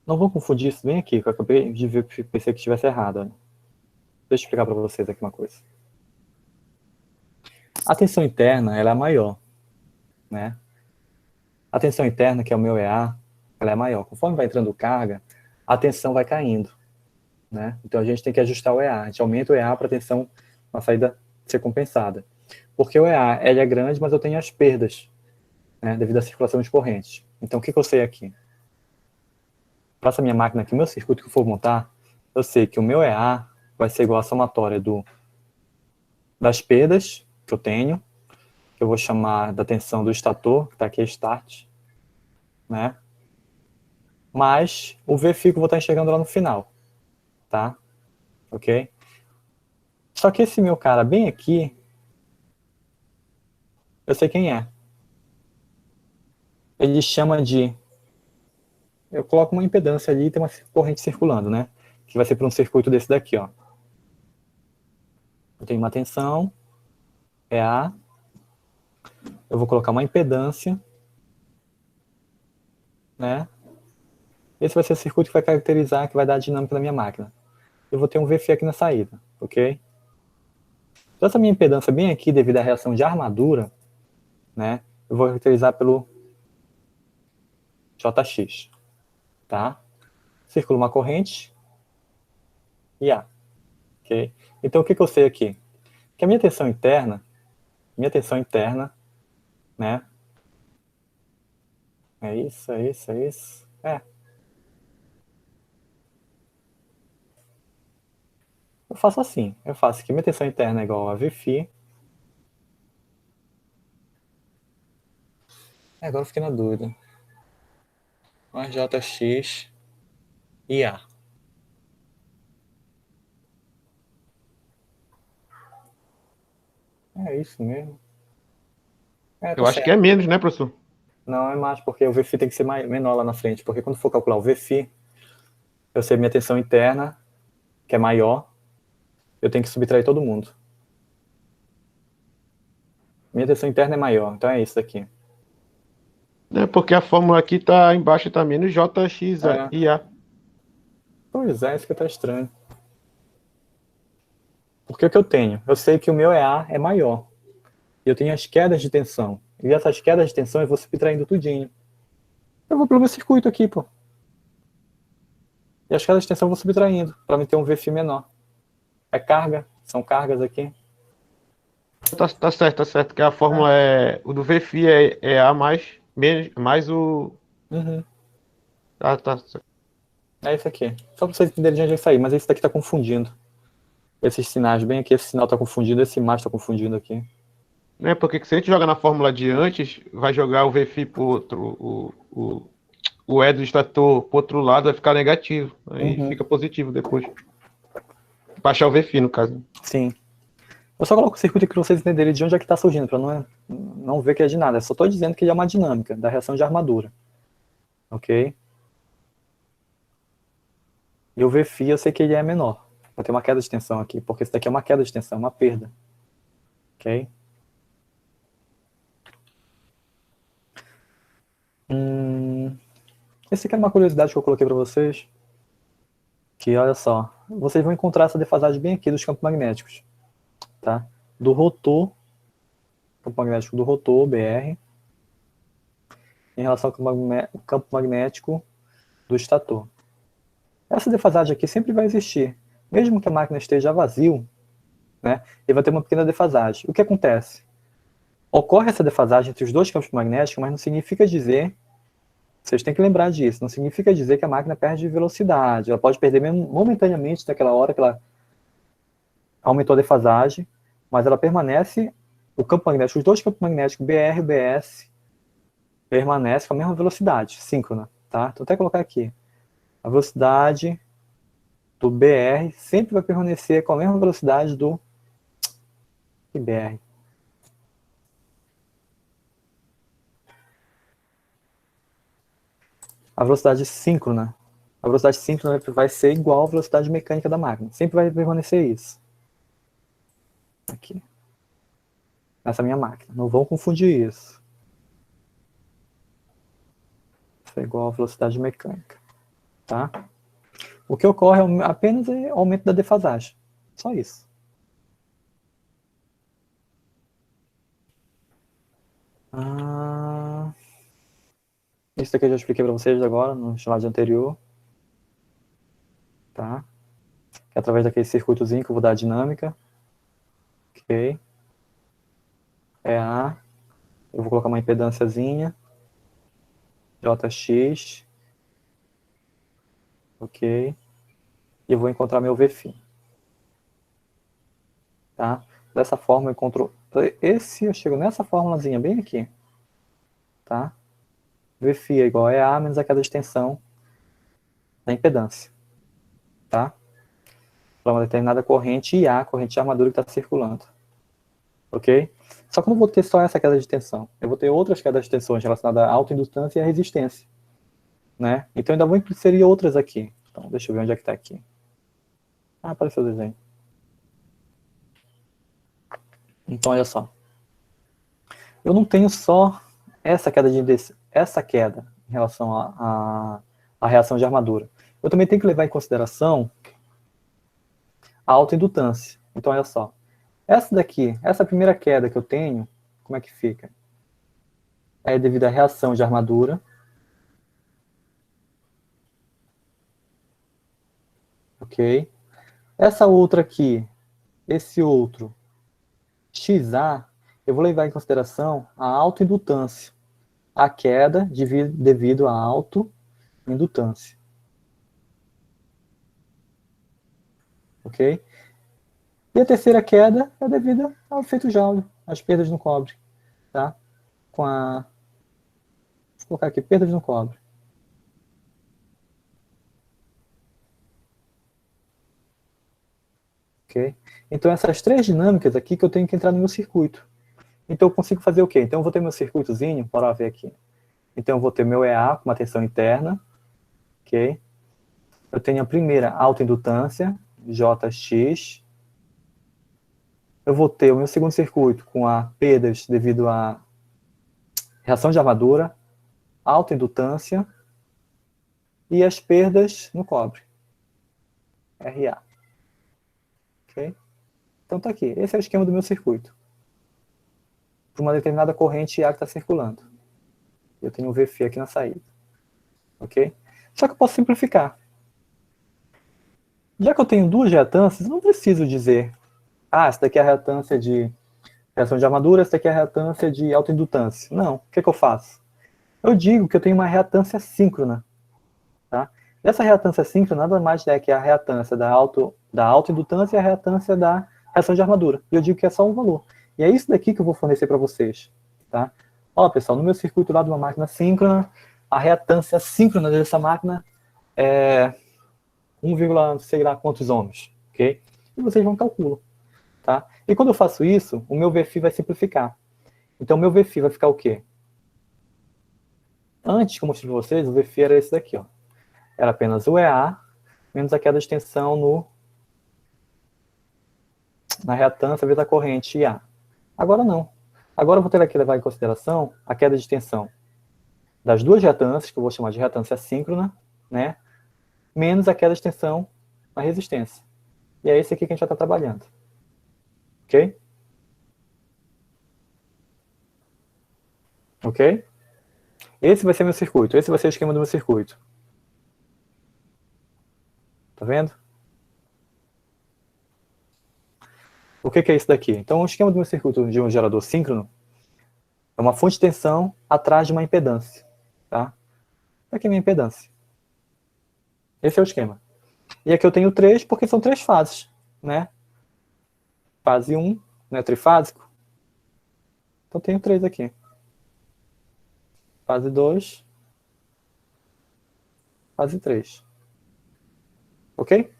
Não vou confundir isso bem aqui, que eu acabei de ver que pensei que estivesse errado. Né? Deixa eu explicar para vocês aqui uma coisa. A tensão interna, ela é maior, né? A tensão interna, que é o meu EA, ela é maior. Conforme vai entrando carga, a tensão vai caindo, né? Então a gente tem que ajustar o EA. A gente aumenta o EA para a tensão na saída ser compensada. Porque o EA, ele é grande, mas eu tenho as perdas, né, devido à circulação de correntes. Então o que eu sei aqui? Faço a minha máquina aqui, o meu circuito que eu for montar, eu sei que o meu EA vai ser igual à somatória das perdas que eu tenho, que eu vou chamar da tensão do estator, que está aqui, start, né? Mais o VFI que eu vou estar enxergando lá no final, tá? Ok? Só que esse meu cara bem aqui, eu sei quem é. Ele chama de... Eu coloco uma impedância ali e tem uma corrente circulando, né? Que vai ser para um circuito desse daqui, ó. Eu tenho uma tensão, EA. Eu vou colocar uma impedância, né? Esse vai ser o circuito que vai caracterizar, que vai dar a dinâmica da minha máquina. Eu vou ter um VFI aqui na saída, ok? Então essa minha impedância bem aqui, devido à reação de armadura, né? Eu vou caracterizar pelo JX, tá? Circula uma corrente e A, ok? Então o que eu sei aqui? Que a minha tensão interna, né? É isso. Eu faço assim, eu faço que minha tensão interna é igual a VFI. Agora eu fiquei na dúvida. Mais JX e A. É isso mesmo. Eu acho que é menos, né, professor? Não, é mais, porque o VFI tem que ser menor lá na frente, porque quando for calcular o VFI, eu sei minha tensão interna, que é maior, eu tenho que subtrair todo mundo. Minha tensão interna é maior, então é isso daqui. É porque a fórmula aqui tá embaixo, tá menos JX e A. Pois é, isso que tá estranho. Porque o que eu tenho? Eu sei que o meu EA é maior. E eu tenho as quedas de tensão. E essas quedas de tensão eu vou subtraindo tudinho. Eu vou pelo meu circuito aqui, pô. E as quedas de tensão eu vou subtraindo, para me ter um VFI menor. É carga, são cargas aqui. Tá certo, que a fórmula é... O do VFI é A mais o... Uhum. Tá certo. É isso aqui. Só para vocês entenderem de onde vai sair, mas esse daqui tá confundindo. Esses sinais, bem aqui, esse sinal tá confundindo, esse mais tá confundindo aqui. Né, porque se a gente joga na fórmula de antes, vai jogar o VFI pro outro, o E do estator pro outro lado vai ficar negativo. Aí fica positivo depois. Baixar o VFI, no caso. Sim. Eu só coloco o circuito aqui para vocês entenderem de onde é que tá surgindo, para não ver que é de nada. Eu só tô dizendo que ele é uma dinâmica da reação de armadura. Ok? E o VFI eu sei que ele é menor. Vai ter uma queda de tensão aqui, porque isso daqui é uma queda de tensão, uma perda. Ok? Esse aqui é uma curiosidade que eu coloquei para vocês. Que, olha só, vocês vão encontrar essa defasagem bem aqui dos campos magnéticos. Tá? Do rotor, campo magnético do rotor, BR, em relação ao campo magnético do estator. Essa defasagem aqui sempre vai existir. Mesmo que a máquina esteja vazio, né, ele vai ter uma pequena defasagem. O que acontece? Ocorre essa defasagem entre os dois campos magnéticos, mas não significa dizer, vocês têm que lembrar disso, não significa dizer que a máquina perde velocidade. Ela pode perder momentaneamente naquela hora que ela aumentou a defasagem, mas ela permanece, o campo magnético, os dois campos magnéticos, BR e BS, permanecem com a mesma velocidade, síncrona. Tá? Então, até colocar aqui. A velocidade do BR sempre vai permanecer com a mesma velocidade do BR. A velocidade síncrona. A velocidade síncrona vai ser igual à velocidade mecânica da máquina. Sempre vai permanecer isso. Aqui. Nessa minha máquina. Não vão confundir isso. Isso é igual à velocidade mecânica. Tá? O que ocorre apenas é o aumento da defasagem. Só isso. Isso daqui eu já expliquei para vocês agora, no slide anterior. Tá? Que é através daquele circuitozinho que eu vou dar a dinâmica. Ok. EA. Eu vou colocar uma impedânciazinha. JX. Ok. E eu vou encontrar meu VFI. Tá? Dessa forma eu encontro eu chego nessa formulazinha bem aqui. Tá? VFI é igual a EA menos aquela extensão da impedância. Tá? Para uma determinada corrente IA, corrente de armadura que está circulando. Ok? Só que eu não vou ter só essa queda de tensão. Eu vou ter outras quedas de tensões relacionadas à autoindutância e à resistência. Né? Então ainda vou inserir outras aqui. Então deixa eu ver onde é que está aqui. Apareceu o desenho. Então olha só. Eu não tenho só essa queda em relação à reação de armadura. Eu também tenho que levar em consideração a autoindutância. Então olha só. Essa daqui, essa primeira queda que eu tenho, como é que fica? É devido à reação de armadura. Ok? Essa outra aqui, esse outro, XA, eu vou levar em consideração a autoindutância. A queda devido à autoindutância. Ok? E a terceira queda é devida ao efeito Joule, às perdas no cobre. Tá? Vou colocar aqui, perdas no cobre. Ok? Então essas três dinâmicas aqui que eu tenho que entrar no meu circuito. Então eu consigo fazer o quê? Então eu vou ter meu circuitozinho, bora ver aqui. Então eu vou ter meu EA com uma tensão interna. Ok? Eu tenho a primeira autoindutância, JX. Eu vou ter o meu segundo circuito com a perdas devido à reação de armadura, autoindutância e as perdas no cobre, RA. Ok? Então tá aqui. Esse é o esquema do meu circuito. Para uma determinada corrente IA que está circulando. Eu tenho um VFI aqui na saída. Ok? Só que eu posso simplificar. Já que eu tenho duas reatâncias, eu não preciso dizer essa daqui é a reatância de reação de armadura, essa daqui é a reatância de autoindutância. Não. O que eu faço? Eu digo que eu tenho uma reatância síncrona. Tá? Essa reatância síncrona nada mais é que a reatância da autoindutância e a reatância da reação de armadura. E eu digo que é só um valor. E é isso daqui que eu vou fornecer para vocês. Tá? Ó, pessoal, no meu circuito lá de uma máquina síncrona, a reatância síncrona dessa máquina é 1, sei lá quantos ohms. Ok? E vocês vão calcular. Tá? E quando eu faço isso, o meu VFI vai simplificar. Então o meu VFI vai ficar o quê? Antes que eu mostrei para vocês, o VFI era esse daqui. Ó. Era apenas o EA, menos a queda de tensão na reatância vezes a corrente IA. Agora não. Agora eu vou ter que levar em consideração a queda de tensão das duas reatâncias, que eu vou chamar de reatância síncrona, né? Menos a queda de tensão na resistência. E é esse aqui que a gente já está trabalhando. Ok? Ok? Esse vai ser meu circuito. Esse vai ser o esquema do meu circuito. Tá vendo? O que é isso daqui? Então, o esquema do meu circuito de um gerador síncrono é uma fonte de tensão atrás de uma impedância. Tá? Aqui é minha impedância. Esse é o esquema. E aqui eu tenho 3, porque são 3 fases. Né? Fase 1, né, trifásico. Então tenho 3 aqui. Fase 2. Fase 3. Ok?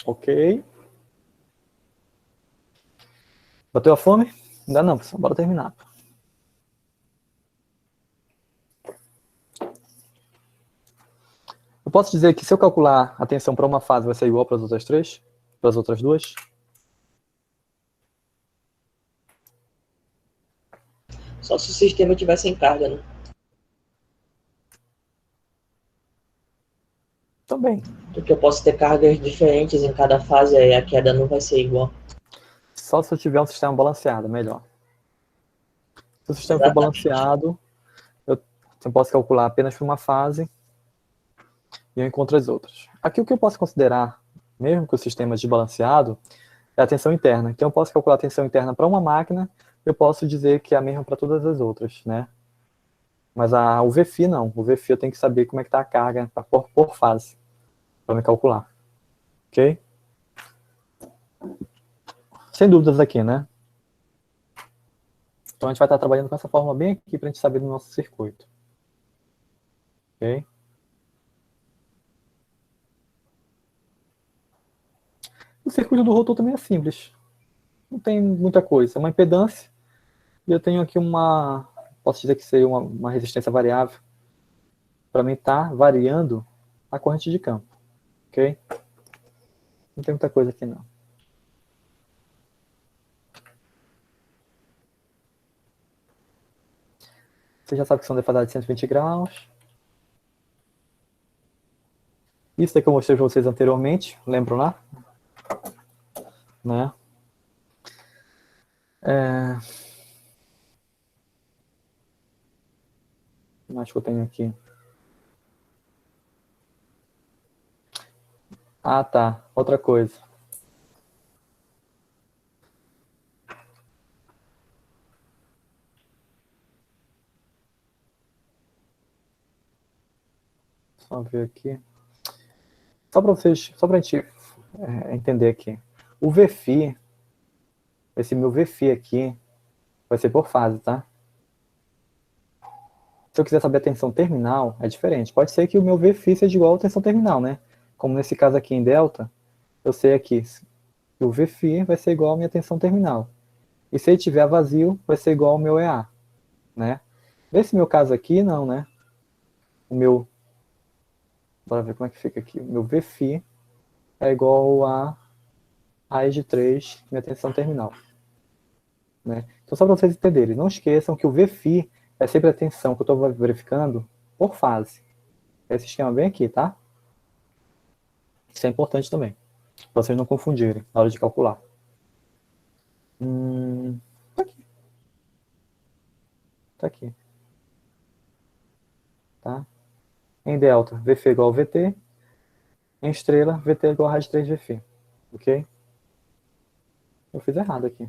Ok. Bateu a fome? Ainda não, pessoal. Bora terminar. Eu posso dizer que se eu calcular a tensão para uma fase vai ser igual para as outras 3? Para as outras 2? Só se o sistema tiver sem carga, né? Também. Porque eu posso ter cargas diferentes em cada fase, aí a queda não vai ser igual. Só se eu tiver um sistema balanceado, melhor. Se o sistema for Exatamente. balanceado, eu posso calcular apenas por uma fase e eu encontro as outras. Aqui o que eu posso considerar, mesmo que o sistema desbalanceado, é a tensão interna. Então eu posso calcular a tensão interna para uma máquina, eu posso dizer que é a mesma para todas as outras, né? Mas o VFI não. O VFI eu tenho que saber como é que está a carga por fase, para me calcular. Ok? Sem dúvidas aqui, né? Então a gente vai estar trabalhando com essa fórmula bem aqui para a gente saber do nosso circuito. Ok? O circuito do rotor também é simples. Não tem muita coisa. É uma impedância. E eu tenho aqui posso dizer que seria uma resistência variável. Para mim estar variando a corrente de campo. Ok? Não tem muita coisa aqui não. Você já sabe que são defasagens de 120 graus. Isso daqui eu mostrei para vocês anteriormente. Lembram lá? Né? Acho que eu tenho aqui. Ah, tá. Outra coisa. Só ver aqui. Só para vocês, só para a gente entender aqui. O VFI, esse meu VFI aqui, vai ser por fase, tá? Se eu quiser saber a tensão terminal, é diferente. Pode ser que o meu VFI seja igual à tensão terminal, né? Como nesse caso aqui em delta, eu sei aqui que o VFI vai ser igual à minha tensão terminal. E se ele tiver vazio, vai ser igual ao meu EA, né? Nesse meu caso aqui, não, né? Bora ver como é que fica aqui. O meu VFI é igual a raiz de 3, minha tensão terminal. Né? Então, só para vocês entenderem, não esqueçam que o VFI é sempre a tensão que eu estou verificando por fase. Esse esquema bem aqui, tá? Isso é importante também, para vocês não confundirem na hora de calcular. Tá aqui. Tá aqui. Tá? Em delta, VFI igual a VT. Em estrela, VT igual a raiz de 3 VFI. Ok? Eu fiz errado aqui.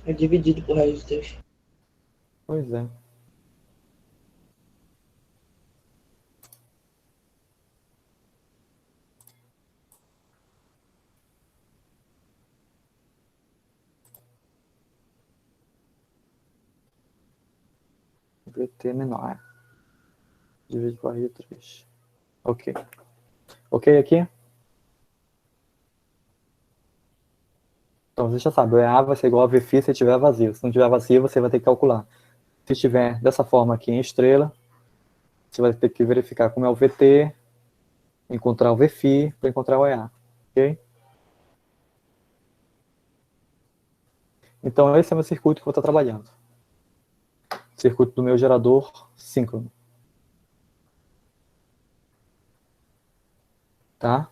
É dividido por raiz de 3. Pois é. VT menor. Divide por raiz de 3. Ok. Ok aqui? Então você já sabe, o EA vai ser igual a VFI se tiver vazio. Se não tiver vazio, você vai ter que calcular. Se estiver dessa forma aqui em estrela, você vai ter que verificar como é o VT, encontrar o VFI para encontrar o EA. Ok? Então esse é o meu circuito que eu vou estar trabalhando. Circuito do meu gerador síncrono. Tá?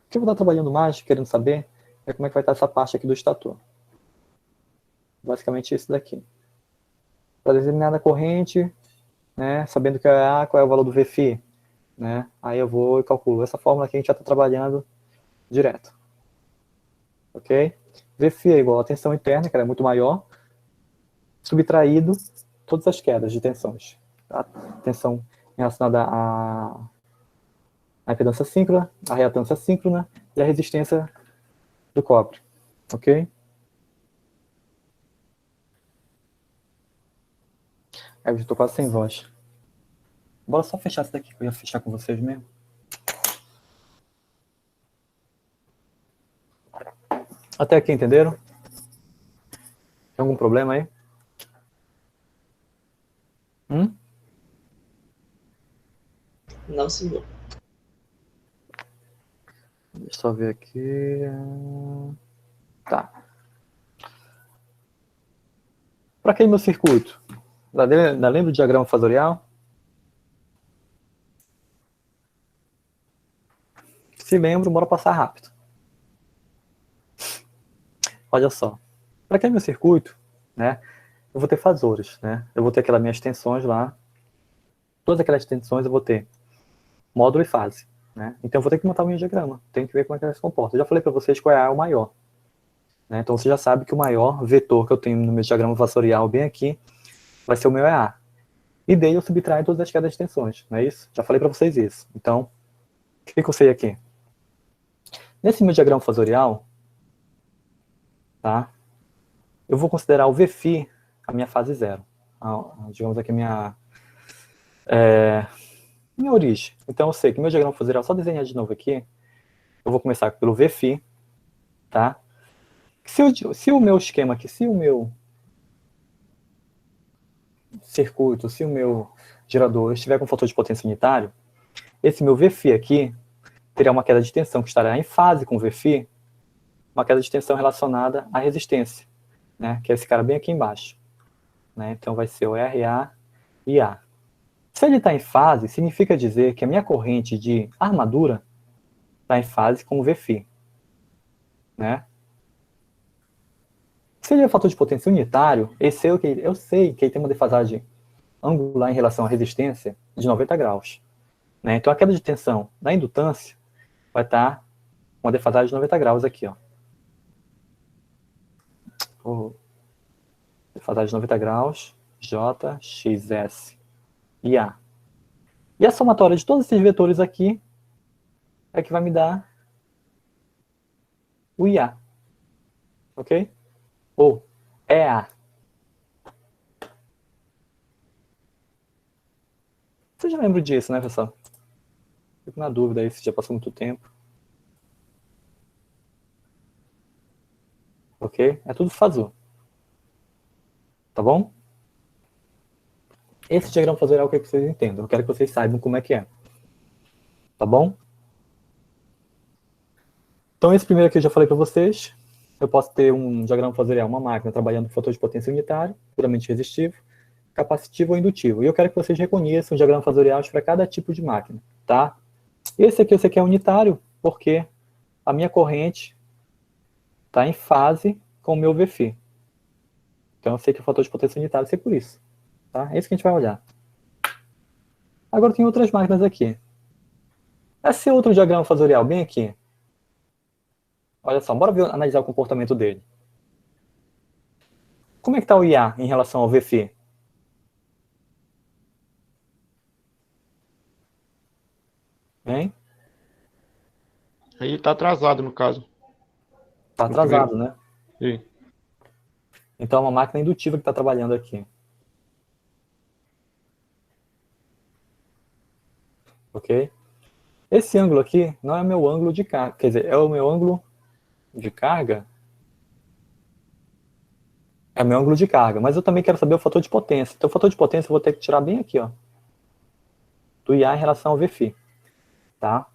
O que eu vou estar trabalhando mais, querendo saber, é como é que vai estar essa parte aqui do estator. Basicamente isso daqui. Para determinada corrente, né, sabendo que é A, qual é o valor do VFI, né, aí eu vou e calculo. Essa fórmula aqui a gente já está trabalhando direto. Ok? VFI é igual a tensão interna, que ela é muito maior, subtraído todas as quedas de tensões. A tensão relacionada à impedância síncrona, a reatância síncrona e a resistência do cobre. Ok? Eu já estou quase sem voz. Bora só fechar isso daqui, que eu ia fechar com vocês mesmo. Até aqui, entenderam? Tem algum problema aí? Não, senhor. Deixa eu só ver aqui. Tá. Para que meu circuito? Lembra o diagrama fasorial? Se lembro, bora passar rápido. Olha só. Para que meu circuito? né? Eu vou ter fasores, né? Eu vou ter aquelas minhas tensões lá. Todas aquelas tensões eu vou ter módulo e fase, né? Então eu vou ter que montar o meu diagrama. Tem que ver como é que ela se comporta. Eu já falei para vocês qual é o maior, né? Então você já sabe que o maior vetor que eu tenho no meu diagrama fatorial bem aqui vai ser o meu EA. E daí eu subtraio todas as quedas de tensões, não é isso? Já falei para vocês isso. Então, o que eu sei aqui? Nesse meu diagrama fasorial, tá? Eu vou considerar o Vφ a minha fase zero. Digamos aqui a minha origem. Então eu sei que meu diagrama fasorial, só desenhar de novo aqui, eu vou começar pelo Vφ, tá? Se o meu esquema aqui, se o meu circuito, se o meu gerador estiver com fator de potência unitário, esse meu Vφ aqui terá uma queda de tensão que estará em fase com o Vφ, uma queda de tensão relacionada à resistência, né? Que é esse cara bem aqui embaixo, né? Então vai ser o RA e A. Se ele está em fase, significa dizer que a minha corrente de armadura está em fase com o Vφ, né? Se ele é fator de potência unitário, eu sei que ele tem uma defasagem angular em relação à resistência de 90 graus, né? Então a queda de tensão na indutância vai estar com uma defasagem de 90 graus aqui, ó. Defasagem de 90 graus, J, X, S e A. E a somatória de todos esses vetores aqui é que vai me dar o IA. Ok? Ou EA. Você já lembra disso, né, pessoal? Fico na dúvida aí se já passou muito tempo. Ok? É tudo fasor. Tá bom? Esse diagrama fasorial eu quero que vocês entendam. Eu quero que vocês saibam como é que é. Tá bom? Então esse primeiro aqui eu já falei para vocês. Eu posso ter um diagrama fasorial, uma máquina trabalhando com fator de potência unitário, puramente resistivo, capacitivo ou indutivo. E eu quero que vocês reconheçam diagramas fasoriais para cada tipo de máquina, tá? Esse aqui eu sei que é unitário, porque a minha corrente está em fase com o meu Vφ. Então eu sei que o fator de potência unitário é por isso. Tá? É isso que a gente vai olhar. Agora tem outras máquinas aqui. Esse outro diagrama fasorial bem aqui. Olha só, bora analisar o comportamento dele. Como é que está o IA em relação ao Vφ? Hein? Aí tá atrasado, no caso. Está No atrasado, primeiro. né? Sim. Então é uma máquina indutiva que está trabalhando aqui. Ok? Esse ângulo aqui não é meu ângulo de carga. Quer dizer, é o meu ângulo de carga. É meu ângulo de carga. Mas eu também quero saber o fator de potência. Então o fator de potência eu vou ter que tirar bem aqui, ó. Do IA em relação ao Vφ. Tá?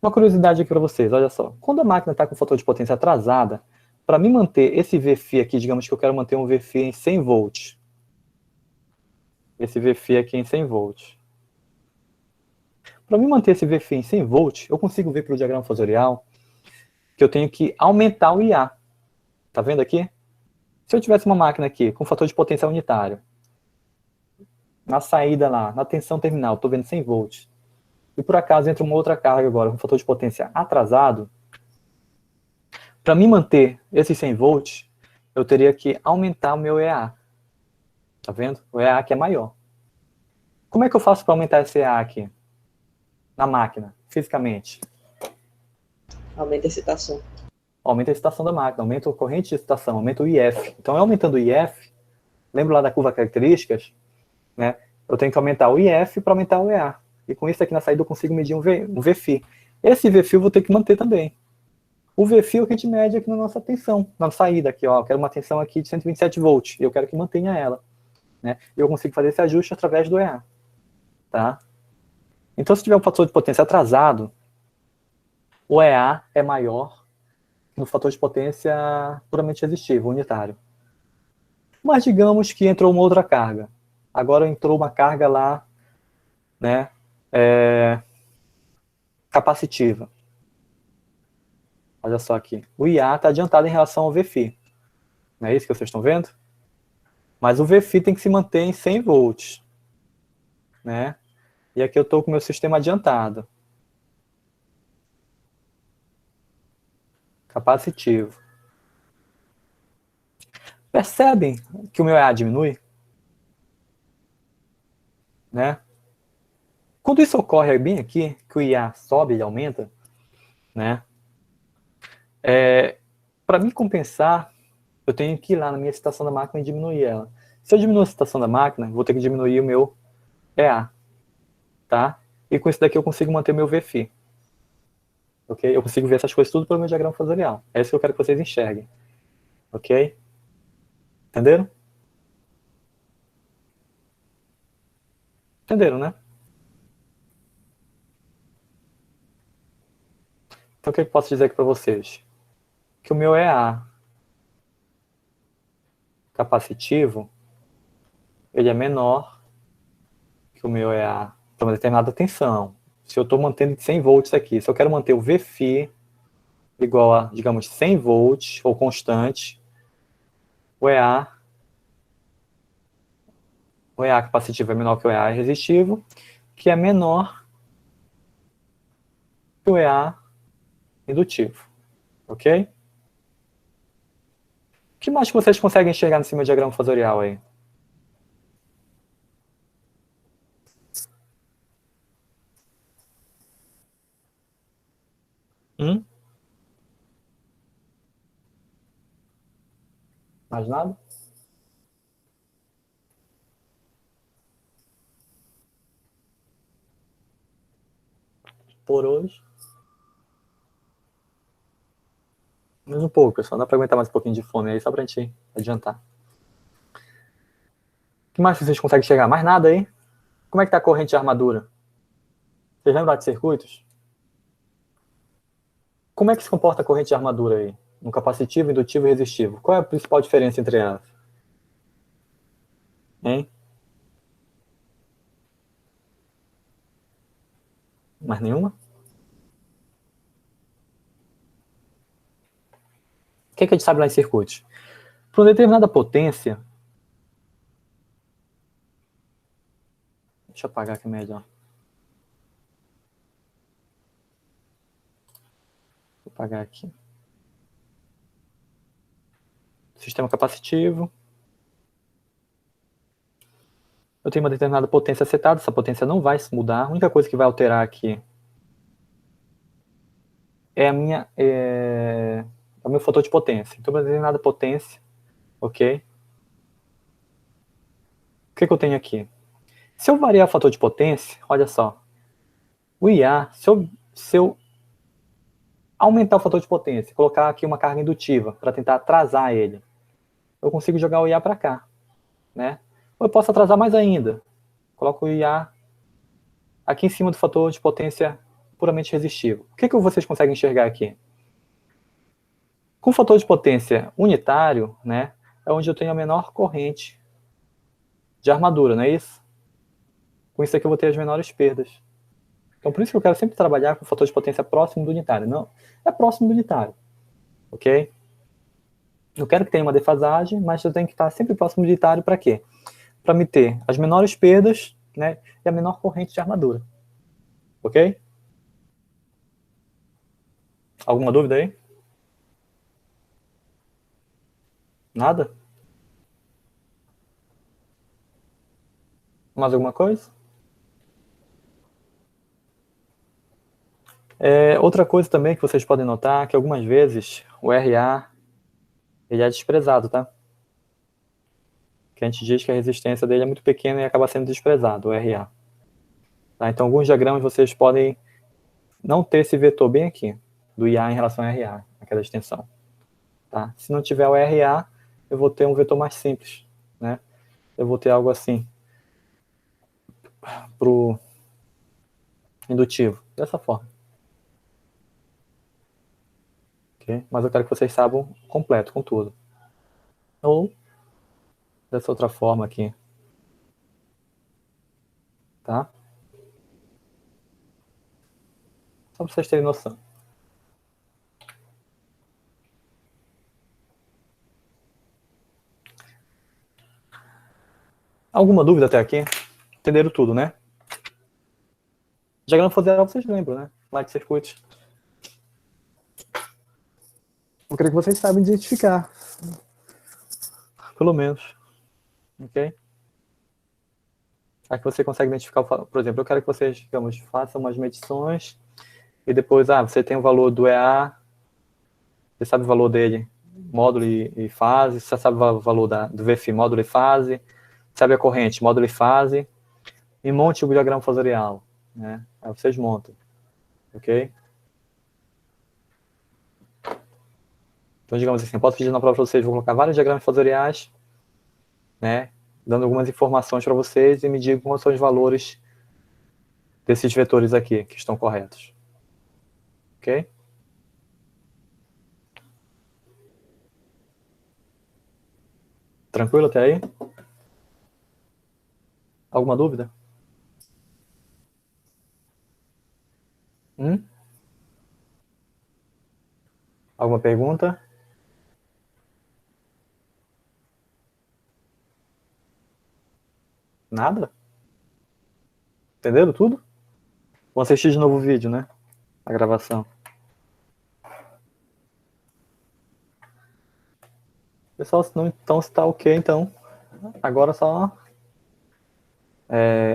Uma curiosidade aqui para vocês, olha só. Quando a máquina está com fator de potência atrasada, para mim manter esse Vφ aqui, digamos que eu quero manter um Vφ em 100 volts. Esse Vφ aqui em 100 volts. Para mim manter esse Vφ em 100 volts, eu consigo ver pelo diagrama fasorial que eu tenho que aumentar o IA. Tá vendo aqui? Se eu tivesse uma máquina aqui com fator de potência unitário, na saída lá, na tensão terminal, estou vendo 100 volts, e por acaso entra uma outra carga agora com fator de potência atrasado, para mim manter esses 100 volts, eu teria que aumentar o meu EA. Tá vendo? O EA aqui é maior. Como é que eu faço para aumentar esse EA aqui? Na máquina, fisicamente. Aumenta a excitação. Aumenta a excitação da máquina, aumenta a corrente de excitação, aumenta o IF. Então, aumentando o IF, lembra lá da curva características? Né? Eu tenho que aumentar o IF para aumentar o EA. E com isso aqui na saída eu consigo medir um Vφ. Esse Vφ eu vou ter que manter também. O Vφ é o que a gente mede aqui na nossa tensão, na saída aqui, ó. Eu quero uma tensão aqui de 127 volts, e eu quero que mantenha ela. Né? E eu consigo fazer esse ajuste através do EA. Tá? Então, se tiver um fator de potência atrasado, o EA é maior que no fator de potência puramente resistivo, unitário. Mas digamos que entrou uma outra carga. Agora entrou uma carga lá, né, capacitiva. Olha só aqui. O IA está adiantado em relação ao Vφ. Não é isso que vocês estão vendo? Mas o VFI tem que se manter em 100 volts. Né? E aqui eu estou com o meu sistema adiantado. Capacitivo. Percebem que o meu EA diminui? Né? Quando isso ocorre bem aqui, que o IA sobe e aumenta, né? Para me compensar, eu tenho que ir lá na minha excitação da máquina e diminuir ela. Se eu diminuir a excitação da máquina, vou ter que diminuir o meu EA. Tá? E com isso daqui eu consigo manter o meu VFI. Ok? Eu consigo ver essas coisas tudo pelo meu diagrama fasorial. É isso que eu quero que vocês enxerguem. Ok? Entenderam? Entenderam, né? Então o que eu posso dizer aqui para vocês? Que o meu EA capacitivo, ele é menor que o meu EA para uma determinada tensão. Se eu estou mantendo 100 volts aqui, se eu quero manter o VFI igual a, digamos, 100 volts ou constante, o EA capacitivo é menor que o EA resistivo, que é menor que o EA indutivo. Ok? O que mais que vocês conseguem enxergar nesse meu diagrama fasorial aí? Mais nada? Por hoje. Mais um pouco, pessoal. Dá para aguentar mais um pouquinho de fome aí, só pra gente adiantar. O que mais vocês conseguem enxergar? Mais nada aí? Como é que tá a corrente de armadura? Vocês lembram de circuitos? Como é que se comporta a corrente de armadura aí? No capacitivo, indutivo e resistivo. Qual é a principal diferença entre elas? Hein? Mais nenhuma? O que a gente sabe lá em circuitos? Para uma determinada potência... Deixa eu apagar aqui melhor. Vou apagar aqui. Sistema capacitivo. Eu tenho uma determinada potência setada, essa potência não vai se mudar. A única coisa que vai alterar aqui é o meu fator de potência. Então, uma determinada potência, ok? O que eu tenho aqui? Se eu variar o fator de potência, olha só, o IA, se eu aumentar o fator de potência, colocar aqui uma carga indutiva para tentar atrasar ele, eu consigo jogar o IA para cá, né? Ou eu posso atrasar mais ainda. Coloco o IA aqui em cima do fator de potência puramente resistivo. O que vocês conseguem enxergar aqui? Com o fator de potência unitário, né, é onde eu tenho a menor corrente de armadura, não é isso? Com isso aqui eu vou ter as menores perdas. Então por isso que eu quero sempre trabalhar com o fator de potência próximo do unitário. Não, é próximo do unitário, ok? Eu quero que tenha uma defasagem, mas eu tenho que estar sempre próximo do unitário para quê? Para me ter as menores perdas, né, e a menor corrente de armadura. Ok? Alguma dúvida aí? Nada? Mais alguma coisa? Outra coisa também que vocês podem notar é que algumas vezes o RA ele é desprezado, tá? Que a gente diz que a resistência dele é muito pequena e acaba sendo desprezado, o RA. Tá? Então, alguns diagramas vocês podem não ter esse vetor bem aqui, do IA em relação ao RA, aquela extensão. Tá? Se não tiver o RA, eu vou ter um vetor mais simples, né? Eu vou ter algo assim, pro indutivo, dessa forma. Okay? Mas eu quero que vocês saibam completo, com tudo. Ou dessa outra forma aqui. Tá? Só para vocês terem noção. Alguma dúvida até aqui? Entenderam tudo, né? Diagrama fosial vocês lembram, né? Light circuit. Eu queria que vocês saibam identificar. Pelo menos. Ok? Aí que você consegue identificar, por exemplo, eu quero que vocês, digamos, façam umas medições e depois, você tem o valor do EA, você sabe o valor dele, módulo e fase, você sabe o valor do VFI, módulo e fase, sabe a corrente, módulo e fase, e monte o diagrama fosorial, né? Aí vocês montam, ok? Então, digamos assim, eu posso pedir na prova para vocês, vou colocar vários diagramas fosoriais, né? Dando algumas informações para vocês e me digam quais são os valores desses vetores aqui, que estão corretos. Ok? Tranquilo até aí? Alguma dúvida? Alguma pergunta? Nada? Entenderam tudo? Vou assistir de novo o vídeo, né? A gravação. Pessoal, se não, então está ok, então. Agora só...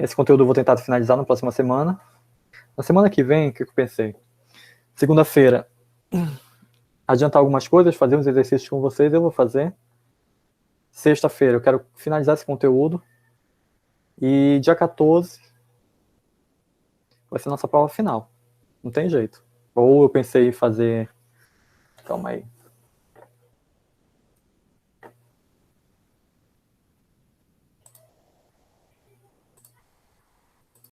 esse conteúdo eu vou tentar finalizar na próxima semana. Na semana que vem, o que eu pensei? Segunda-feira, adiantar algumas coisas, fazer uns exercícios com vocês, eu vou fazer. Sexta-feira, eu quero finalizar esse conteúdo. E dia 14 vai ser a nossa prova final. Não tem jeito. Ou eu pensei em fazer... Calma aí.